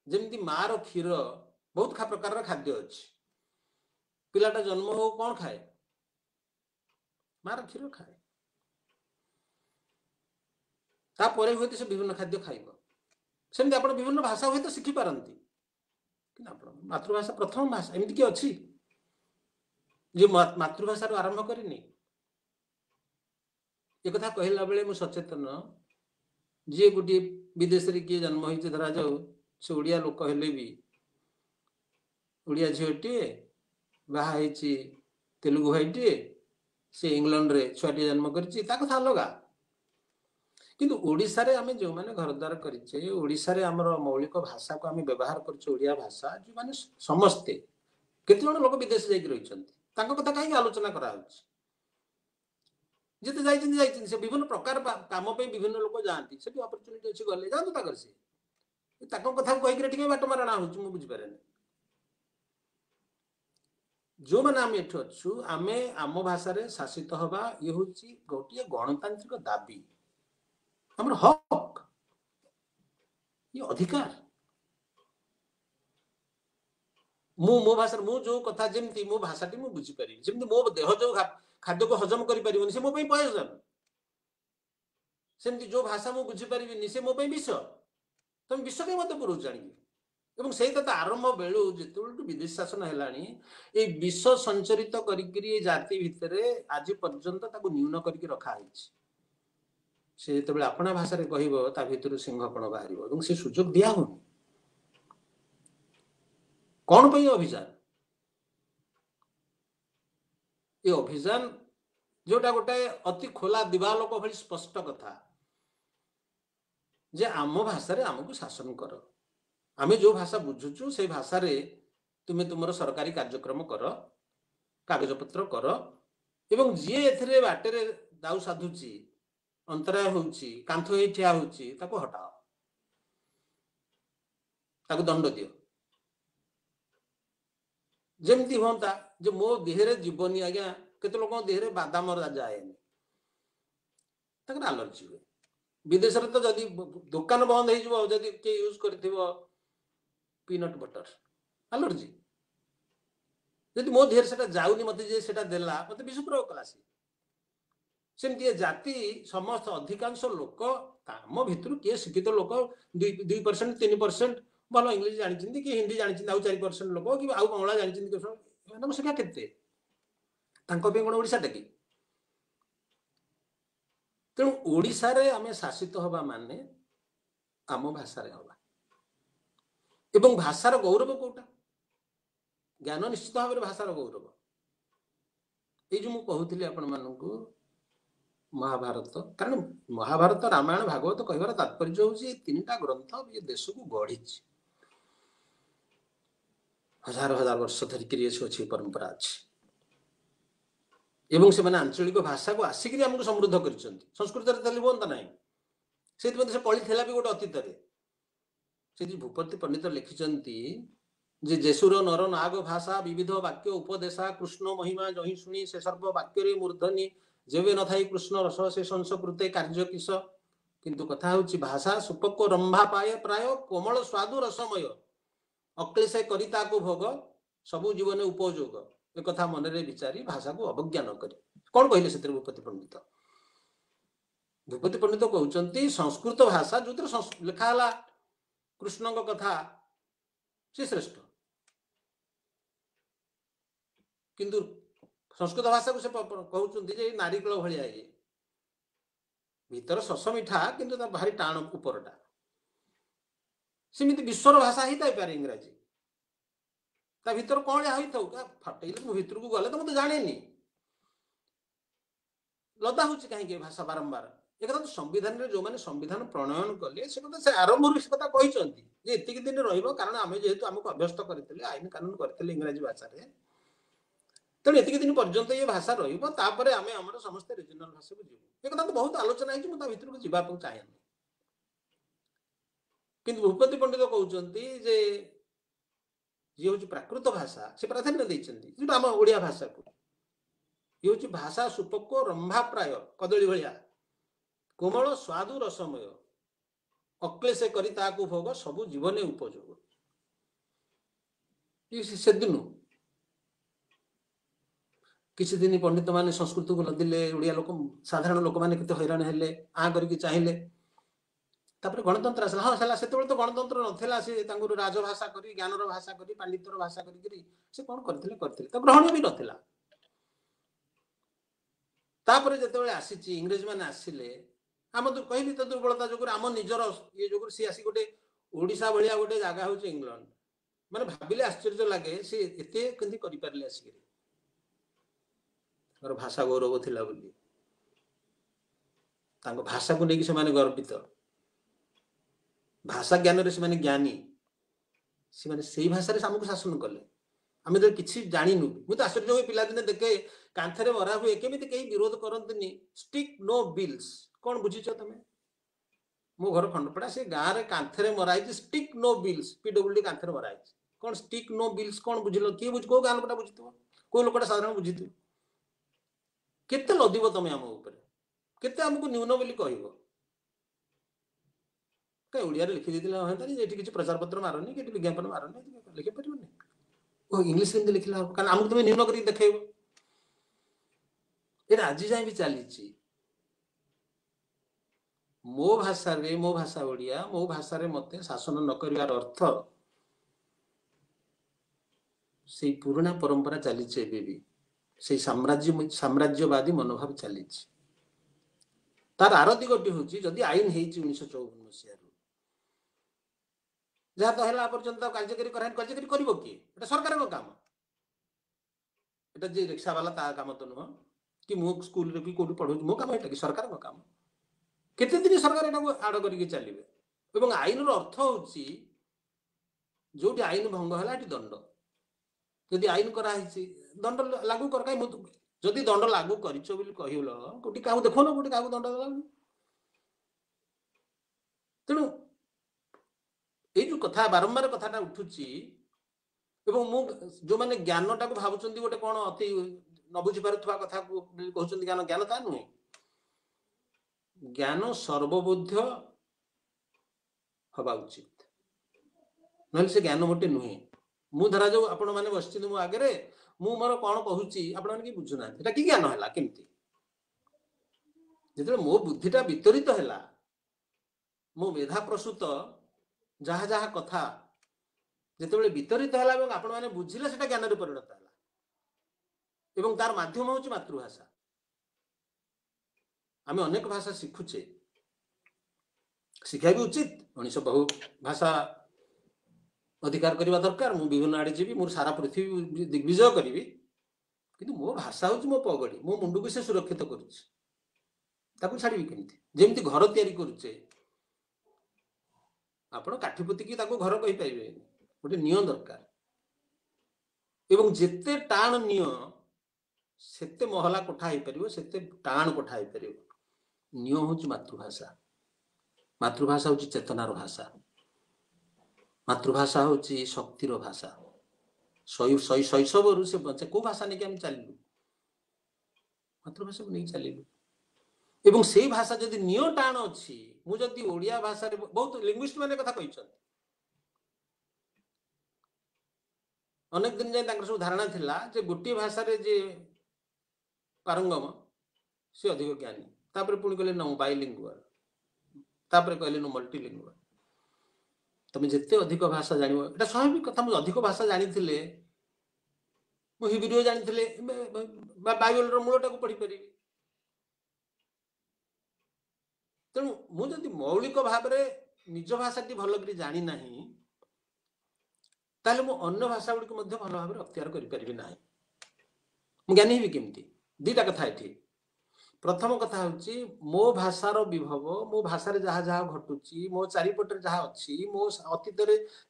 ଯେମିତି ମାର କ୍ଷୀର ବହୁତ ପ୍ରକାରର ଖାଦ୍ୟ ଅଛି। ପିଲାଟା ଜନ୍ମ ହଉ କଣ ଖାଏ? ମାର କ୍ଷୀର ଖାଏ। ତାପରେ ହୁଏତ ସେ ବିଭିନ୍ନ ଖାଦ୍ୟ ଖାଇବ। ସେମିତି ଆପଣ ବିଭିନ୍ନ ଭାଷା ହୁଏତ ଶିଖିପାରନ୍ତି, କିନ୍ତୁ ଆପଣ ମାତୃଭାଷା ପ୍ରଥମ ଭାଷା ଏମିତି କି ଅଛି ଯେ ମାତୃଭାଷାରୁ ଆରମ୍ଭ କରିନି? ଏକଥା କହିଲା ବେଳେ ମୁଁ ସଚେତନ, ଯିଏ ଗୋଟିଏ ବିଦେଶରେ କିଏ ଜନ୍ମ ହେଇଛି ଧରାଯାଉ, ସେ ଓଡ଼ିଆ ଲୋକ ହେଲେ ବି ଓଡ଼ିଆ ଝିଅଟିଏ ବାହା ହେଇଛି ତେଲୁଗୁ ଭାଇଟିଏ, ସେ ଇଂଲଣ୍ଡରେ ଛୁଆଟିଏ ଜନ୍ମ କରିଛି, ତା କଥା ଅଲଗା। କିନ୍ତୁ ଓଡ଼ିଶାରେ ଆମେ ଯେଉଁମାନେ ଘରଦ୍ୱାର କରିଛେ, ଓଡ଼ିଶାରେ ଆମର ମୌଳିକ ଭାଷାକୁ ଆମେ ବ୍ୟବହାର କରୁଛେ ଓଡ଼ିଆ ଭାଷା, ଯେଉଁମାନେ ସମସ୍ତେ କେତେଜଣ ଲୋକ ବିଦେଶ ଯାଇକି ରହିଛନ୍ତି, ତାଙ୍କ କଥା କାହିଁକି ଆଲୋଚନା କରାହେଉଛି? ଯେତେ ଯାଇଛନ୍ତି ସେ ବିଭିନ୍ନ ପ୍ରକାର କାମ ପାଇଁ ବିଭିନ୍ନ ଲୋକ ଯାଆନ୍ତି, ସେଠି ଅପରଚୁନିଟି ଅଛି, ଗଲେ ଯାଆନ୍ତୁ ତାଙ୍କର, ସେ ତାଙ୍କ କଥାକୁ କହିକି ଟିକେ ବାଟ ମାରଣା ହଉଛି, ମୁଁ ବୁଝିପାରେନି। ଯେଉଁମାନେ ଆମେ ଏଠି ଅଛୁ, ଆମେ ଆମ ଭାଷାରେ ଶାସିତ ହବା ଇଏ ହଉଛି ଗୋଟିଏ ଗଣତାନ୍ତ୍ରିକ ଦାବି, ଆମର ହକ୍, ଇଏ ଅଧିକାର। ମୁଁ ମୋ ଭାଷାରେ ମୁଁ ଯୋଉ କଥା, ଯେମିତି ମୋ ଭାଷାଟି ମୁଁ ବୁଝିପାରିବି, ଯେମିତି ମୋ ଦେହ ଯୋଉ ଖାଦ୍ୟକୁ ହଜମ କରିପାରିବନି ସେ ମୋ ପାଇଁ ପୟଜନ, ସେମିତି ଯୋଉ ଭାଷା ମୁଁ ବୁଝିପାରିବିନି ସେ ମୋ ପାଇଁ ବିଷ। ତମେ ବିଷ କାହିଁ ମତେ ପୁରଉଛ ଜାଣିକି? ଏବଂ ସେଇଟା ତ ଆରମ୍ଭ ବେଳୁ ଯେତେବେଳଠୁ ବିଦେଶ ଶାସନ ହେଲାଣି, ଏଇ ବିଷ ସଞ୍ଚରିତ କରିକିରି ଜାତି ଭିତରେ ଆଜି ପର୍ଯ୍ୟନ୍ତ ତାକୁ ନ୍ୟୁନ କରିକି ରଖାହେଇଛି। ସେ ଯେତେବେଳେ ଆପଣା ଭାଷାରେ କହିବ, ତା ଭିତରୁ ସିଂହ କଣ ବାହାରିବ, ଏବଂ ସେ ସୁଯୋଗ ଦିଆ ହଉନି। କଣ ପାଇଁ ଅଭିଯାନ? ଏ ଅଭିଯାନ ଯୋଉଟା ଗୋଟେ ଅତି ଖୋଲା ଦିବାଲୋକ ଭଳି ସ୍ପଷ୍ଟ କଥା ଯେ ଆମ ଭାଷାରେ ଆମକୁ ଶାସନ କର, ଆମେ ଯୋଉ ଭାଷା ବୁଝୁଛୁ ସେଇ ଭାଷାରେ ତୁମେ ତୁମର ସରକାରୀ କାର୍ଯ୍ୟକ୍ରମ କର, କାଗଜପତ୍ର କର, ଏବଂ ଯିଏ ଏଥିରେ ବାଟରେ ଦାଉ ସାଧୁଛି, ଅନ୍ତରାୟ ହଉଛି, କାନ୍ଥ ହେଇ ଠିଆ ହଉଛି, ତାକୁ ହଟାଅ, ତାକୁ ଦଣ୍ଡ ଦିଅ। ଯେମିତି ହୁଅନ୍ତା ଯେ ମୋ ଦେହରେ ଯିବନି, ଆଜ୍ଞା କେତେ ଲୋକଙ୍କ ଦେହରେ ବାଦାମ ଯାଏନି, ତାଙ୍କର ଆଲର୍ଜି ହୁଏ। ବିଦେଶରେ ତ ଯଦି ଦୋକାନ ବନ୍ଦ ହେଇଯିବ, ଯଦି କିଏ ୟୁଜ କରିଥିବ ପିନଟ୍ ବଟର, ଆଲର୍ଜି। ଯଦି ମୋ ଦେହରେ ସେଟା ଯାଉନି, ମତେ ଯେ ସେଟା ଦେଲା, ମତେ ବିଷ ପ୍ରୟୋଗ କଲା ସେ। ସେମିତି ଏ ଜାତି ସମସ୍ତ ଅଧିକାଂଶ ଲୋକ, ଆମ ଭିତରୁ କିଏ ଶିକ୍ଷିତ ଲୋକ 2% 3% ଭଲ ଇଂଲିଶ ଜାଣିଛନ୍ତି କି ହିନ୍ଦୀ ଜାଣିଛନ୍ତି, ଆଉ 4% ଲୋକ କି ଆଉ ବଙ୍ଗଳା ଜାଣିଛନ୍ତି, ଏମାନଙ୍କ ସଂଖ୍ୟା କେତେ? ତାଙ୍କ ପାଇଁ କଣ ଓଡ଼ିଶାଟା କି? ତେଣୁ ଓଡ଼ିଶାରେ ଆମେ ଶାସିତ ହବା ମାନେ ଆମ ଭାଷାରେ ହବା, ଏବଂ ଭାଷାର ଗୌରବ କୋଉଟା? ଜ୍ଞାନ ନିଶ୍ଚିତ ଭାବରେ ଭାଷାର ଗୌରବ। ଏଇ ଯୋଉ ମୁଁ କହୁଥିଲି ଆପଣମାନଙ୍କୁ ମହାଭାରତ, କାରଣ ମହାଭାରତ, ରାମାୟଣ, ଭାଗବତ କହିବାର ତାତ୍ପର୍ଯ୍ୟ ହଉଛି ଏ ତିନିଟା ଗ୍ରନ୍ଥ ଏ ଦେଶକୁ ଗଢିଛି, ହଜାର ହଜାର ବର୍ଷ ଧରିକିରି ଅଛି ପରମ୍ପରା ଅଛି, ଏବଂ ସେମାନେ ଆଞ୍ଚଳିକ ଭାଷାକୁ ଆସିକିରି ଆମକୁ ସମୃଦ୍ଧ କରିଛନ୍ତି। ସଂସ୍କୃତରେ ତାହେଲେ ହୁଅନ୍ତା ନାହିଁ, ସେଇଥିପାଇଁ ସେ କଳି ଥିଲା ବି ଗୋଟେ ଅତୀତରେ। ସେଠି ଭୂପତି ପଣ୍ଡିତ ଲେଖିଛନ୍ତି ଯେ ଯେସୁର ନର ନାଗ ଭାଷା ବିବିଧ ବାକ୍ୟ ଉପଦେଶା କୃଷ୍ଣ ମହିମା ଜହି ଶୁଣି ସେ ସର୍ବ ବାକ୍ୟରେ ମୂର୍ଧନି ଯେବେ ନଥାଇ କୃଷ୍ଣ ରସ ସେ ସଂସ୍କୃତେ କାର୍ଯ୍ୟ କିସ। କିନ୍ତୁ କଥା ହେଉଛି ଭାଷା ସୁପକ ରମ୍ଭା ପାଏ ପ୍ରାୟ କୋମଳ ସ୍ୱାଦୁ ରସମୟ ଅକ୍ଲେଶ କରି ତାକୁ ଭୋଗ ସବୁ ଜୀବନେ ଉପଯୋଗ। ଏକଥା ମନରେ ବିଚାରି ଭାଷାକୁ ଅବଜ୍ଞା ନ କରି। କଣ କହିଲେ ସେଥିରେ ଭୂପତି ପଣ୍ଡିତ? ଭୂପତି ପଣ୍ଡିତ କହୁଛନ୍ତି ସଂସ୍କୃତ ଭାଷା ଯୋଉଥିରେ ଲେଖା ହେଲା କୃଷ୍ଣଙ୍କ କଥା, ସେ ଶ୍ରେଷ୍ଠ, କିନ୍ତୁ ସଂସ୍କୃତ ଭାଷାକୁ ସେ କହୁଛନ୍ତି ଯେ ନାରିକଳ ଭଳିଆ, ଇଏ ଭିତର ଶସ ମିଠା କିନ୍ତୁ ତା ଭାରି ଟାଣ ଉପରଟା। ସେମିତି ବିଶ୍ୱର ଭାଷା ହେଇଥାଇପାରେ ଇଂରାଜୀ, ତା ଭିତର କଣ ହେଇଥାଉ, ଫଟେଇଲେ ମୁଁ ଭିତରକୁ ଗଲେ ତ ମୁଁ ତ ଜାଣିନି, ଲଦା ହଉଛି କାହିଁକି ଭାଷା ବାରମ୍ବାର। ଏକଥା ତ ସମ୍ବିଧାନରେ ଯୋଉମାନେ ସମ୍ବିଧାନ ପ୍ରଣୟନ କଲେ ସେ କଥା, ସେ ଆରମ୍ଭରୁ ସେ କଥା କହିଛନ୍ତି ଯେ ଏତିକି ଦିନ ରହିବ, କାରଣ ଆମେ ଯେହେତୁ ଆମକୁ ଅଭ୍ୟସ୍ତ କରିଥିଲେ, ଆଇନ କାନୁନ କରିଥିଲେ ଇଂରାଜୀ ଭାଷାରେ, ତେଣୁ ଏତିକି ଦିନ ପର୍ଯ୍ୟନ୍ତ ଏ ଭାଷା ରହିବ, ତାପରେ ଆମେ ଆମର ସମସ୍ତେ ରିଜନାଲ ଭାଷାକୁ ଯିବୁ। ଏ କଥା ତ ବହୁତ ଆଲୋଚନା ହେଇଛି, ମୁଁ ତା ଭିତରକୁ ଯିବା ପାଇଁ ଚାହେଁନି। କିନ୍ତୁ ଭୂପତି ପଣ୍ଡିତ କହୁଛନ୍ତି ଯେ जी हूँ प्राकृत भाषा से प्राधान्य देते जो आम ओडिया भाषा को ये हूँ भाषा सुपक रंभा प्राय कदली भाया कोमल स्वादु रसमय अक्लेश करी ताकू भोग सबु जीवन उपयोग से दिन किसी दिन पंडित माने संस्कृत को नदिले ओडिया लोक साधारण लोक मैंने केते हैरान हेले आ करके चाहिए तापर गणतंत्र आसला हाँ साला सेतेबेले तो गणतंत्र नथिला से तांगुर राजभाषा करी ज्ञानर भाषा करी पंडितर भाषा करी से कोन करथिले तो ग्रहण भी नथिला तापर जेतेबेले आसीची इंग्रेज माने आसिले आम तो कहली तो दुर्बलता जोगुर आम निजर ये जोगुर सी आसी गोटे ओडिशा भलिया गोटे जगह होची इंग्लैंड माने भाबिले आश्चर्य लागे से एते केंदी करि परले आसी और भाषा गौरव थिला बोली तांको भाषा को लेकिन से गर्वित भाषा ज्ञान रे से ज्ञानी से भाषा आमको शासन कले आम तो किसी जाणीनु मुझे तो आश्चर्य हुए पिला दिने देखे कांथरे मरा हुए केमी कहीं विरोध करते स्टिक नो बिल्स कौन बुझीच तुम मो घर खंडपड़ा से गाँव में कांथरे मराई स्टिक नो बिल्स पीडब्ल्यूडी कांथरे मराई कौन स्टिक नो बिल्स कौन बुझल किए बुझ कौ गाँ लोकटा बुझी कौ लोकटा साधारण बुझी केते लदिब तुम आम उपर केते आमको न्यून बोली कहब कहीं ओडिया लिखी देते हाँ ये किसी प्रचार पत्र मारनी कि विज्ञापन मारनी लिखि पारे इंग्लीश हिंदी लिखला कारण आमको तुम न्यून कर देखेब ये आज जाए भी चली मो भाषा रे मो भाषा ओडिया मो भाषा रे मते शासन न करिवार अर्थ से पुराना परंपरा चली भी से साम्राज्यवादी मनोभाव चली तार आर दिगटी हूँ जदि आईन हो 1954 मसीह जहाँ तो है पर्यटन कार्यकारी कार्यकारी कर किए सरकार काम ये रिक्शा वाला ता काम तो नुह कि मु स्कूल रे कौट पढ़ू मो काम है कि सरकार काम केते दिन सरकार यहाँ आड़ करके चलिए आईन अर्थ हूँ जो आईन भंग है दंड जदि आईन कराई दंड लागू कर जदि दंड लागू कर कौटी क्या देख न कौटी क्या दंड लागू तेणु ये जो कथा बारंबार कथाटा उठुची जो मैंने ज्ञानटा को भावुं गोटे कौन अति न बुझी पारुवा कथा को कहते ज्ञान ज्ञान ता नुहे ज्ञान सर्वबोध्य हवा उचित ना से ज्ञान मोटे नुहे मु धरा जो आपण मैंने बस मो आगे मु मोर कौन कहूँ आप बुझुना कि ज्ञान है केमती जो मो बुद्धिटा वितरित है मो मेधा प्रसूत जहा जहा कथा जिते वितरित है आपण मैंने बुझिले से ज्ञान परिणत है तार माध्यम हूँ मातृभाषा आम अनेक भाषा शिखुचे शिक्षा भी उचित मनीष बहु भाषा अधिकार करने दरकार मु विभिन्न आड़े जी मोर सारा पृथ्वी दिग्विजय करी कि मो भाषा हूँ मो पगड़ी मो मुंड को से सुरक्षित कर छाड़ी केमती घर तैयारी करुचे आपण काठी पोतिकी घर कही पारे गोटे निय दरकार एवं जेते टाण निय सेते महला कोठा हो पार सेते टाण कोठा हो पार निय हूँ मातृभाषा मातृभाषा हूँ चेतनार भाषा मातृभाषा हूँ शक्तिर भाषा शैशव से बचे कौ भाषा नहीं कि चलू मातृभाषा को नहीं चलू एवं से भाषा जदि निय टाण अच्छी मुझे ओडिया भाषा रे बहुत लिंग्विस्ट मैंने कथा कहते अनेक दिन जाए सब धारणा थिला जे गोटे भाषा रे जे पारंगम से अधिक ज्ञानी तापर पुणी कहले नो बाइलिंगुअल तापर कहले नो मल्टीलिंगुअल तुम जिते अधिक भाषा जान एटा स्वाभाविक कथा मुझे अधिक भाषा जानी हिब्रू जानी बाइबल मूलटा को पढ़ी पारि तेणु मुझे मौलिक भाव में निज भाषा टी भल कर जानी ना ताले मु अन्य भाषा गुड़ी भल भाव अख्तियार करि ना ज्ञानी भी केमती दीटा कथा ये प्रथम कथा हूँ मो भाषार विभव मो भाषा जहाँ जहाँ घटुची मो चारिपटे जहाँ अच्छी मो अतीत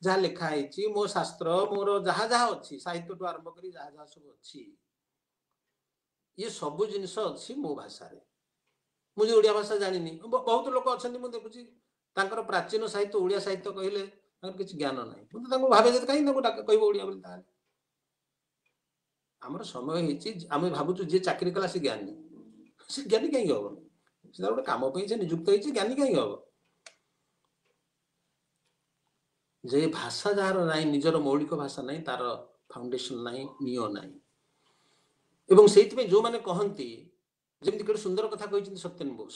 जहाँ लिखाई मो शास्त्र मोर जहाँ जहाँ अच्छी साहित्य ठू आरंभ कर जहाँ जहाँ सब अच्छी ये सब जिनस अच्छी मो भाषा मुझे ओडिया भाषा जानी बहुत लोग अच्छा मुझे देखुची प्राचीन साहित्य ओडिया साहित्य कहले କିଛି ଜ୍ଞାନ ନାହିଁ। ମୁଁ ତ ତାଙ୍କୁ ଭାବେ ଯେ କାହିଁକି ତାଙ୍କୁ କହିବ ଓଡ଼ିଆ ବୋଲି। ତାହେଲେ ଆମର ସମୟ ହେଇଛି, ଆମେ ଭାବୁଛୁ ଯିଏ ଚାକିରି କଲା ସେ ଜ୍ଞାନୀ। ସେ ଜ୍ଞାନୀ କାହିଁକି ହବ? ସେ ତାର ଗୋଟେ କାମ ପାଇଁ ସେ ନିଯୁକ୍ତ ହେଇଛି, ଜ୍ଞାନୀ କାହିଁକି ହବ? ଯେ ଭାଷା ଯାହାର ନାହିଁ, ନିଜର ମୌଳିକ ଭାଷା ନାହିଁ, ତାର ଫାଉଣ୍ଡେସନ ନାହିଁ, ନିଅ ନାହିଁ। ଏବଂ ସେଇଥିପାଇଁ ଯୋଉମାନେ କହନ୍ତି, ଯେମିତି ଗୋଟେ ସୁନ୍ଦର କଥା କହିଛନ୍ତି ସତ୍ୟନ ବୋଷ,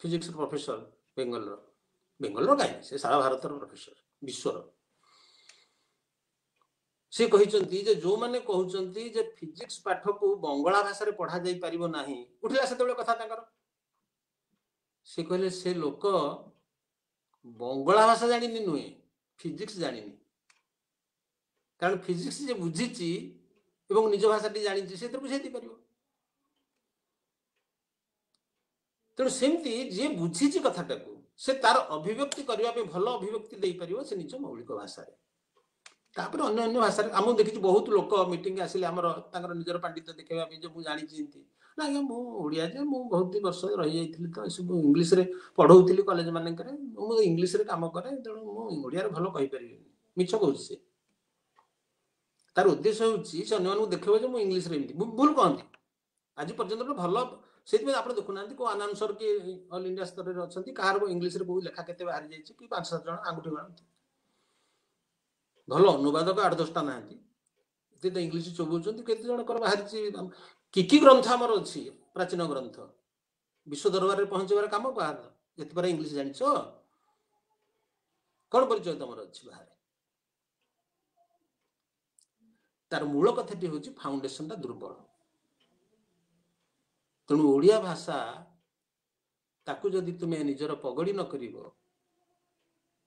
ଫିଜିକ୍ସ ପ୍ରଫେସର ବେଙ୍ଗଲର କାହିଁକି, ସେ ସାରା ଭାରତର ପ୍ରଫେସର, ବିଶ୍ୱର। ସେ କହିଛନ୍ତି ଯେ ଯୋଉମାନେ କହୁଛନ୍ତି ଯେ ଫିଜିକ୍ସ ପାଠକୁ ବଙ୍ଗଳା ଭାଷାରେ ପଢା ଯାଇ ପାରିବ ନାହିଁ, ଉଠିଲା ସେତେବେଳେ କଥା ତାଙ୍କର। ସେ କହିଲେ ସେ ଲୋକ ବଙ୍ଗଳା ଭାଷା ଜାଣିନି ନୁହେଁ, ଫିଜିକ୍ସ ଜାଣିନି। କାରଣ ଫିଜିକ୍ସ ଯେ ବୁଝିଛି ଏବଂ ନିଜ ଭାଷାଟି ଜାଣିଛି, ସେଥିରେ ବୁଝାଇ ଦେଇପାରିବ। ତେଣୁ ସେମିତି ଯିଏ ବୁଝିଛି କଥାଟାକୁ, ସେ ତାର ଅଭିବ୍ୟକ୍ତି କରିବା ପାଇଁ ଭଲ ଅଭିବ୍ୟକ୍ତି ଦେଇପାରିବ ସେ ନିଜ ମୌଳିକ ଭାଷାରେ। ତାପରେ ଅନ୍ୟ ଅନ୍ୟ ଭାଷାରେ ଆମକୁ ଦେଖିଛୁ ବହୁତ ଲୋକ ମିଟିଂ ଆସିଲେ ଆମର ତାଙ୍କର ନିଜର ପାଣ୍ଡିତ୍ୟ ଦେଖେଇବା ପାଇଁ, ଯେ ମୁଁ ଜାଣିଛି ଏମିତି ନା, ଆଜ୍ଞା ମୁଁ ଓଡ଼ିଆ ଯେ ମୁଁ ବହୁତ ବର୍ଷ ରହିଯାଇଥିଲି, ତ ଏସବୁ ଇଂଲିଶରେ ପଢଉଥିଲି କଲେଜ ମାନଙ୍କରେ, ମୁଁ ଇଂଲିଶରେ କାମ କରେ, ତେଣୁ ମୁଁ ଓଡ଼ିଆରେ ଭଲ କହିପାରିବିନି। ମିଛ କହୁଛି ସେ। ତାର ଉଦ୍ଦେଶ୍ୟ ହେଉଛି ସେ ଅନ୍ୟମାନଙ୍କୁ ଦେଖେଇବ ଯେ ମୁଁ ଇଂଲିଶରେ ଏମିତି। ଭୁଲ କହନ୍ତି ଆଜି ପର୍ଯ୍ୟନ୍ତ ଭଲ। ସେଥିପାଇଁ ଆପଣ ଦେଖୁନାହାନ୍ତି କୋଉ ଆନାଉନ୍ସର କି ଅଲ୍ ଇଣ୍ଡିଆ ସ୍ତରରେ ଅଛନ୍ତି, କାହାର ଇଂଲିଶରେ କୋଉ ଲେଖା କେତେ ବାହାରି ଯାଇଛି, କି 5-7 ଜଣ ଆଙ୍ଗୁଠି ଗଣନ୍ତି। ଭଲ ଅନୁବାଦକ 8-10ଟା ନାହାନ୍ତି, ଏତେ ଇଂଲିଶ ଚୋବୁଛନ୍ତି, କେତେ ଜଣଙ୍କର ବାହାରିଛି। କି ଗ୍ରନ୍ଥ ଆମର ଅଛି, ପ୍ରାଚୀନ ଗ୍ରନ୍ଥ ବିଶ୍ୱ ଦରବାରରେ ପହଞ୍ଚିବାର କାମ କାହାର? ଯେତେବେଳେ ଇଂଲିଶ ଜାଣିଛ, କଣ ପରିଚୟ ତମର ଅଛି ବାହାରେ? ତାର ମୂଳ କଥାଟି ହେଉଛି ଫାଉଣ୍ଡେସନଟା ଦୁର୍ବଳ। ତେଣୁ ଓଡ଼ିଆ ଭାଷା ତାକୁ ଯଦି ତୁମେ ନିଜର ପଗଡ଼ି ନ କରିବ,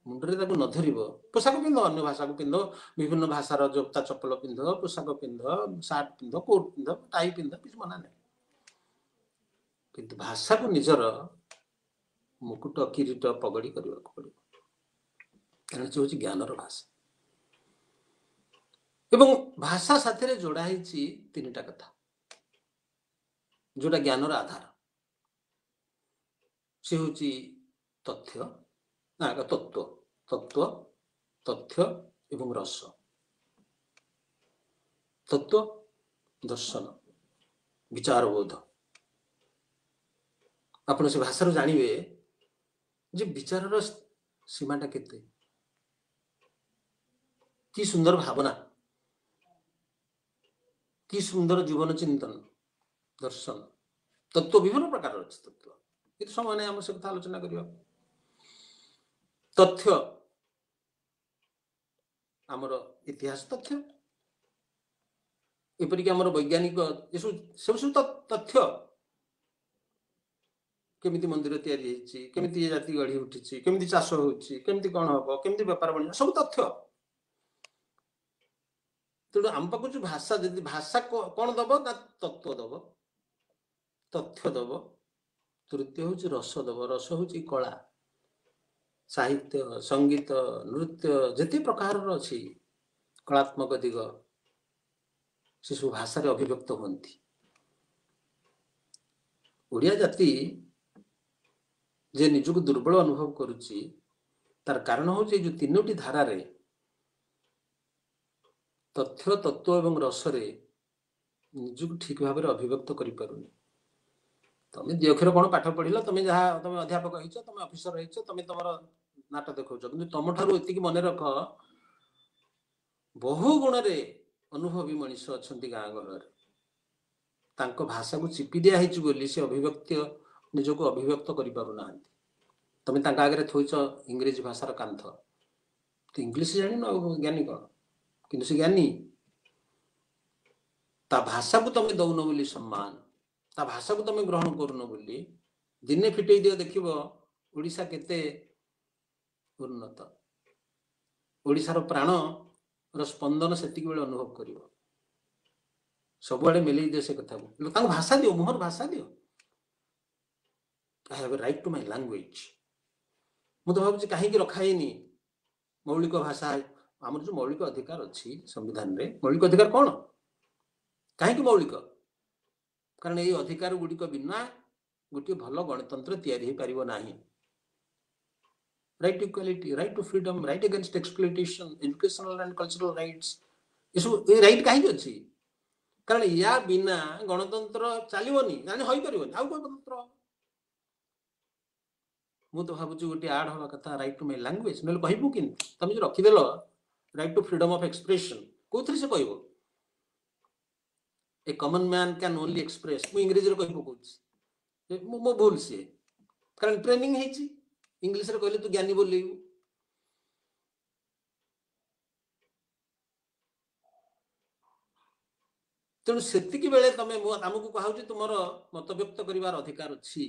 ମୁଣ୍ଡରେ ତାକୁ ନ ଧରିବ, ପୋଷାକ ପିନ୍ଧ, ଅନ୍ୟ ଭାଷାକୁ ପିନ୍ଧ, ବିଭିନ୍ନ ଭାଷାର ଜୋତା ଚପଲ ପିନ୍ଧ, ପୋଷାକ ପିନ୍ଧ, ସାର୍ଟ ପିନ୍ଧ, କୋଟ ପିନ୍ଧ, ଟାଇ ପିନ୍ଧ, କିଛି ମନା ନାହିଁ। କିନ୍ତୁ ଭାଷାକୁ ନିଜର ମୁକୁଟ, କିରୀଟ, ପଗଡ଼ି କରିବାକୁ ପଡ଼ିବ। କାରଣ ସେ ହେଉଛି ଜ୍ଞାନର ଭାଷା। ଏବଂ ଭାଷା ସାଥିରେ ଯୋଡ଼ା ହେଇଛି 3ଟା କଥା, ଯୋଉଟା ଜ୍ଞାନର ଆଧାର। ସେ ହେଉଛି ତଥ୍ୟ, ତଥ୍ୟ ଏବଂ ରସ। ତତ୍ତ୍ୱ, ଦର୍ଶନ, ବିଚାରବୋଧ। ଆପଣ ସେ ଭାଷାରୁ ଜାଣିବେ ଯେ ବିଚାରର ସୀମାଟା କେତେ, କି ସୁନ୍ଦର ଭାବନା, କି ସୁନ୍ଦର ଜୀବନ ଚିନ୍ତନ, ଦର୍ଶନ। ତତ୍ତ୍ୱ ବିଭିନ୍ନ ପ୍ରକାର ଅଛି ତତ୍ତ୍ୱ, କିନ୍ତୁ ସମୟ ନାହିଁ ଆମ ସେ କଥା ଆଲୋଚନା କରିବା। ତଥ୍ୟ ଆମର ଇତିହାସ ତଥ୍ୟ, ଏପରିକି ଆମର ବୈଜ୍ଞାନିକ ସବୁ ତଥ୍ୟ। କେମିତି ମନ୍ଦିର ତିଆରି ହେଇଛି, କେମିତି ଏ ଜାତି ଗଢ଼ି ଉଠିଛି, କେମିତି ଚାଷ ହେଉଛି, କେମିତି କଣ ହବ, କେମିତି ବେପାର ବଣିଜ, ସବୁ ତଥ୍ୟ। ତେଣୁ ଆମ ପାଖକୁ ଯୋଉ ଭାଷା, ଯଦି ଭାଷା କଣ ଦବ ନା ତତ୍ତ୍ୱ ଦବ, ତଥ୍ୟ ଦବ। ତୃତୀୟ ହେଉଛି ରସ ଦବ। ରସ ହେଉଛି କଳା, ସାହିତ୍ୟ, ସଙ୍ଗୀତ, ନୃତ୍ୟ, ଯେତେ ପ୍ରକାରର ଅଛି କଳାତ୍ମକ ଦିଗ, ସେସବୁ ଭାଷାରେ ଅଭିବ୍ୟକ୍ତ ହୁଅନ୍ତି। ଓଡ଼ିଆ ଜାତି ଯେ ନିଜକୁ ଦୁର୍ବଳ ଅନୁଭବ କରୁଛି, ତାର କାରଣ ହେଉଛି ଏ ଯୋଉ 3ଟି ଧାରାରେ, ତଥ୍ୟ, ତତ୍ତ୍ୱ ଏବଂ ରସରେ ନିଜକୁ ଠିକ ଭାବରେ ଅଭିବ୍ୟକ୍ତ କରିପାରୁନି। ତମେ 2 ଅକ୍ଷର କଣ ପାଠ ପଢିଲ, ତମେ ଅଧ୍ୟାପକ ହେଇଛ, ତମେ ଅଫିସର ହେଇଛ, ତମେ ତମର ନାଟ ଦେଖାଉଛ, କିନ୍ତୁ ତମଠାରୁ ଏତିକି ମନେ ରଖ, ବହୁ ଗୁଣରେ ଅନୁଭବୀ ମଣିଷ ଅଛନ୍ତି ଗାଁ ଗହଳରେ। ତାଙ୍କ ଭାଷାକୁ ଚିପି ଦିଆ ହେଇଛି ବୋଲି ସେ ନିଜକୁ ଅଭିବ୍ୟକ୍ତ କରିପାରୁନାହାନ୍ତି। ତମେ ତାଙ୍କ ଆଗରେ ଥୋଇଛ ଇଂରେଜୀ ଭାଷାର କାନ୍ଥ, ତୁ ଇଂଲିଶ ଜାଣିନ ଆଉ ଜ୍ଞାନୀ କଣ? କିନ୍ତୁ ସେ ଜ୍ଞାନୀ। ତା ଭାଷାକୁ ତମେ ଦଉନ ବୋଲି ସମ୍ମାନ, ତା ଭାଷାକୁ ତମେ ଗ୍ରହଣ କରୁନ ବୋଲି, ଦିନେ ଫିଟେଇ ଦିଅ, ଦେଖିବ ଓଡ଼ିଶା କେତେ ଉନ୍ନତ। ଓଡ଼ିଶାର ପ୍ରାଣର ସ୍ପନ୍ଦନ ସେତିକି ବେଳେ ଅନୁଭବ କରିବ। ସବୁଆଡେ ମିଲେଇ ଦିଅ ସେ କଥାକୁ, ତାଙ୍କୁ ଭାଷା ଦିଅ, ମୁହଁର ଭାଷା ଦିଅ। I have a right to my language। ମୁଁ ତ ଭାବୁଛି କାହିଁକି ରଖା ହେଇନି ମୌଳିକ ଭାଷା? ଆମର ଯୋଉ ମୌଳିକ ଅଧିକାର ଅଛି ସମ୍ବିଧାନରେ, ମୌଳିକ ଅଧିକାର କଣ, କାହିଁକି ମୌଳିକ? କାରଣ ଏଇ ଅଧିକାର ଗୁଡ଼ିକ ବିନା ଗୋଟିଏ ଭଲ ଗଣତନ୍ତ୍ର ତିଆରି ହେଇପାରିବ ନାହିଁ। right to equality, right to freedom, right against exploitation, educational and cultural rights, ये राइट कहीं अच्छी कारण या बिना गणतंत्र चलनी हो पार आउ गणतंत्र मु तो भावुँ गोटे आड हवा कथा राइट टू माय लैंग्वेज ना कहबू कि तुम जो रखिदेल right to freedom of expression कौन से कह a common man can only express मु इंग्रेजी रे कहि पकोछि मो भूल से कारण ट्रेनिंग हेछि इंग्लिश रे कहले तू ज्ञानी बोलू तेणु सेतिकी बेले तमे आमको कहूँ तुम मत व्यक्त कर अधिकार अच्छी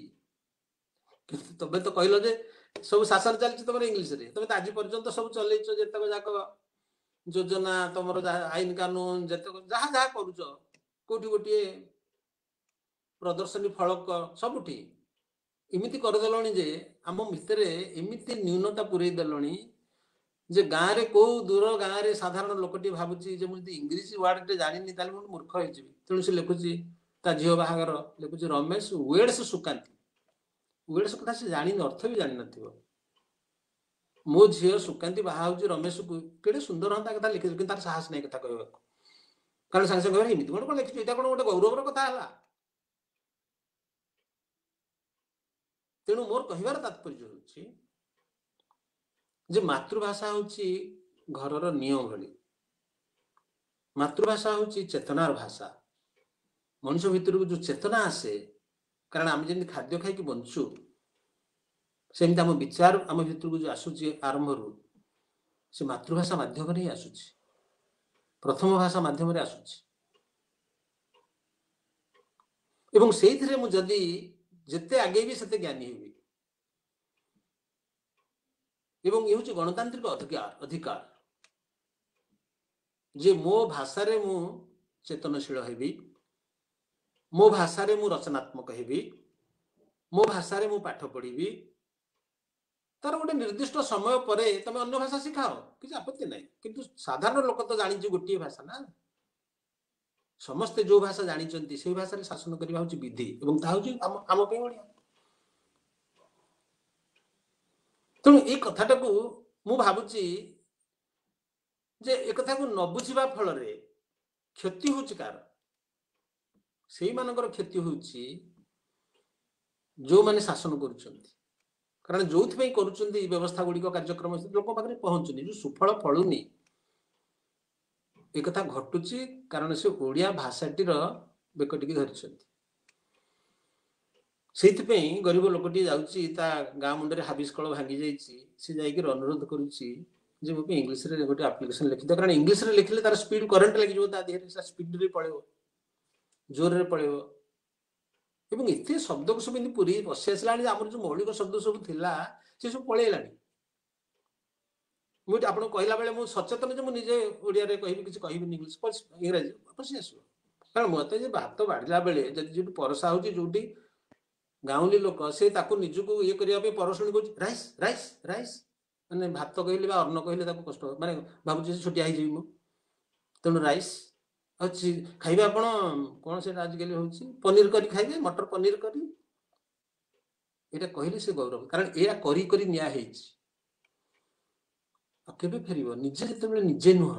तुम तो कहल जे सब शासन चलती तुम इंग्लिश रे तुम आज पर्यंत सब चलैच जितक जाक योजना तुम आईन कानून जितक जहाँ जहाँ करुच कौटी गोटे प्रदर्शनी फलक सबुठी इमिति करदेलणी जे आम भितर एमती न्यूनता पुरई देलणी जे गाँव रे को दूर गाँव रे साधारण लोकटी भावुची जे मुझे इंग्लिश वर्ड टे जानी ताले मुझे मूर्ख हो तेणु से लिखुची ता झील बाहागर लिखुची रमेश वेड्स सुकांती वेड्स कथा से जानी अर्थ भी जानी नथिबो मो झील सुकांती बाहा रमेश को केड़े सुंदर हाँ कथा लिखी कि तार साहस नहीं कथा कहवा कारण सांगे सांगे एमती गोटे कौन लिखी कौन गोटे गौरवर कथा है तेणु मोर कहबार तात्पर्य होची जे मातृभाषा होची घरर नियम भली मातृभाषा होची चेतनार भाषा मनुष्य भितर जो चेतना आसे कारण आम जमी खाद्य खाई बंचु सेमती आम विचार आम भितर को जो आसूची आरंभ रू से मातृभाषा माध्यम ही आसूची प्रथम भाषा माध्यम आसूची एवं सेइथिरे मु जदी जेते आगे भी सेते ज्ञानी हेबी एवं ये गणतांत्रिक अधिकार जे मो भाषा रे मु चेतनशील हेबी मो भाषा रे मु रचनात्मक हेबी मो भाषा रे मु पाठ पढ़ी तार गोटे निर्दिष्ट समय पर तुम अन्य भाषा शिखाओ किसी आपत्ति नहीं किंतु साधारण लोक तो जानी गोटे भाषा ना समस्ते जो भाषा जानी से भाषा शासन करवा हूँ विधि और आम ओडिया तेणु ये कथाटा को मु भावुची जे एक कथा को न बुझा फल क्षति होची कार से मानकर क्षति होची जो माने शासन करुचंती कारण जो करुचंती व्यवस्था गुड़िक कार्यक्रम लोक पाखे पहुंचुनी जो सुफल फलुनी एक कथा घटुची कारण से ओडिया भाषाटीर बेकटिकी धरिछंती से गरीब लोकटी जाऊँगी गाँ मुंडे हाबिस कल भांगी जाइए अनुरोध करुच्ची मो इंग्लीश रे गोटे आप्लिकेसन लिखि कारण इंग्लीश रे लिखिले तार स्पीड करंट लगे स्पीड रे पड़े जोर रे पड़े एवं एत शब्द को सब पूरी बसी आसला आम जो मौलिक शब्द सब थिला से सब पलैला मुझे आपको कहला बेले मुझे सचेतन जो मुझे ओडिया कहि किसी कह इंग्लीश इंग्राजी पशि आस कारण मत भात बाढ़ला बेले जो परसा हो गाँवली लोक से निजुक ये करने परशुणी कह राइस राइस राइस मैंने भात कहले अन्न कहले कष्ट माने भावुँ छोटिया हो तेणु राइस अच्छी खाइबे आप कौन से आजिकल हूँ पनीर करी खाइबे मटर पनीर करी ये कहले से गौरव कारण या करी निया केबे फेरिबो निजे जते निजे नुह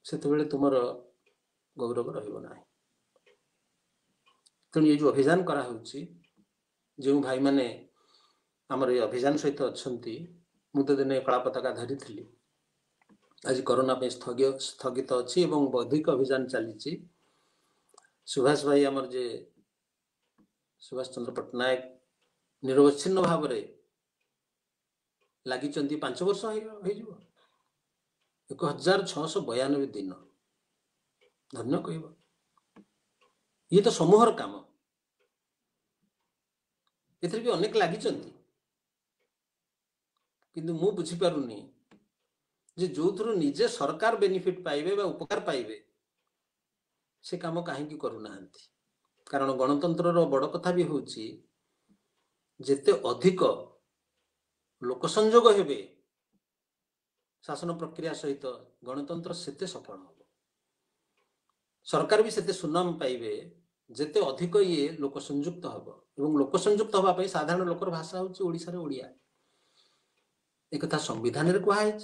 से तुम गौरव रहिबो ना तेणु ये जो अभियान करा जो भाई माने आमर ये अभियान सहित अच्छा मुझे दिने कला पताका धरी थी आज कोरोना पे स्थगित अच्छी बौद्धिक अभियान चली सुभाष भाई आमर जे सुभाष चंद्र पट्टनायक निरवच्छिन्न भाव लगी 5 वर्ष हो 1692 दिन धन्य कह ये तो समूहर काम एथरे भी अनेक लगी किंतु मु बुझी पारुनी जे जो थ्रु निजे सरकार बेनिफिट पाइबे बा उपकार पाइबे से काम कहीं करूना कारण गणतंत्र रो बड़ कथा भी होची जेते अधिक लोक संयोग हेबे शासन प्रक्रिया सहित गणतंत्र सेते सफल हो सरकार भी सेते सुनाम पाइबे जेते अधिक ये लोक संयुक्त हम एवं लोक संयुक्त हवा साधारण लोकर भाषा होची ओडिसा रे ओडिया एकथा संविधान रे कुहा है,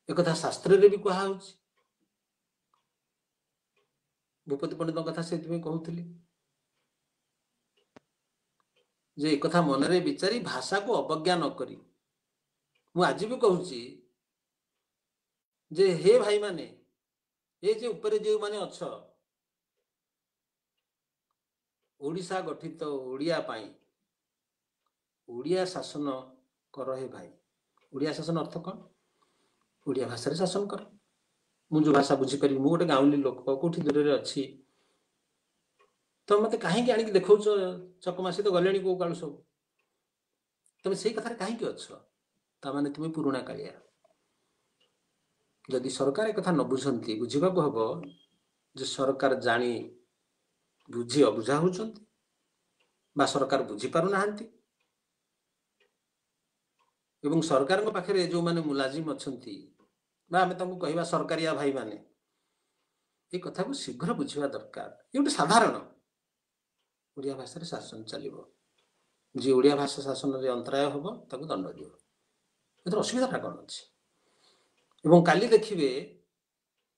एकथा शास्त्र रे भी कुहा होछि। भूपति पंडित कथा से कहूली जे एक कथा मन रे विचारी भाषा को अवज्ञा न करी मु आज भी कहूची जे हे भाई माने ये जे ऊपर जो माने अछ ओडिशा गठित ओडिया पाई ओडिया शासन कर हे भाई। ओडिया शासन अर्थ कौन? ओडिया भाषा रे शासन कर। मु जो भाषा बुझी पारि मु गोटे गाउली लोक कोठी दूर रे अछि तो मते कहीं आनी देखौ चकमासी तो गले को कालू सब तुम से कथा कहीं अच्छ ताने तुम पुराणा कालिया। जदि सरकार एक कथा न बुझंती बुझा हम जे सरकार जानी बुझी अबुझा होचंती बा सरकार बुझी पारु नाहंती एवं सरकार पाखे जो माने मुलाजिम अच्छंती बा आमे तांको कहवा सरकारिया भाई माने ये कथा को शीघ्र बुझा दरकार। ये गोटे साधारण ओडिया भाषा शासन चलो जी ओडिया भाषा शासन रे अंतराय हम ताको दंड दियो। ए असुविधा कौन अच्छे एवं काली देखिए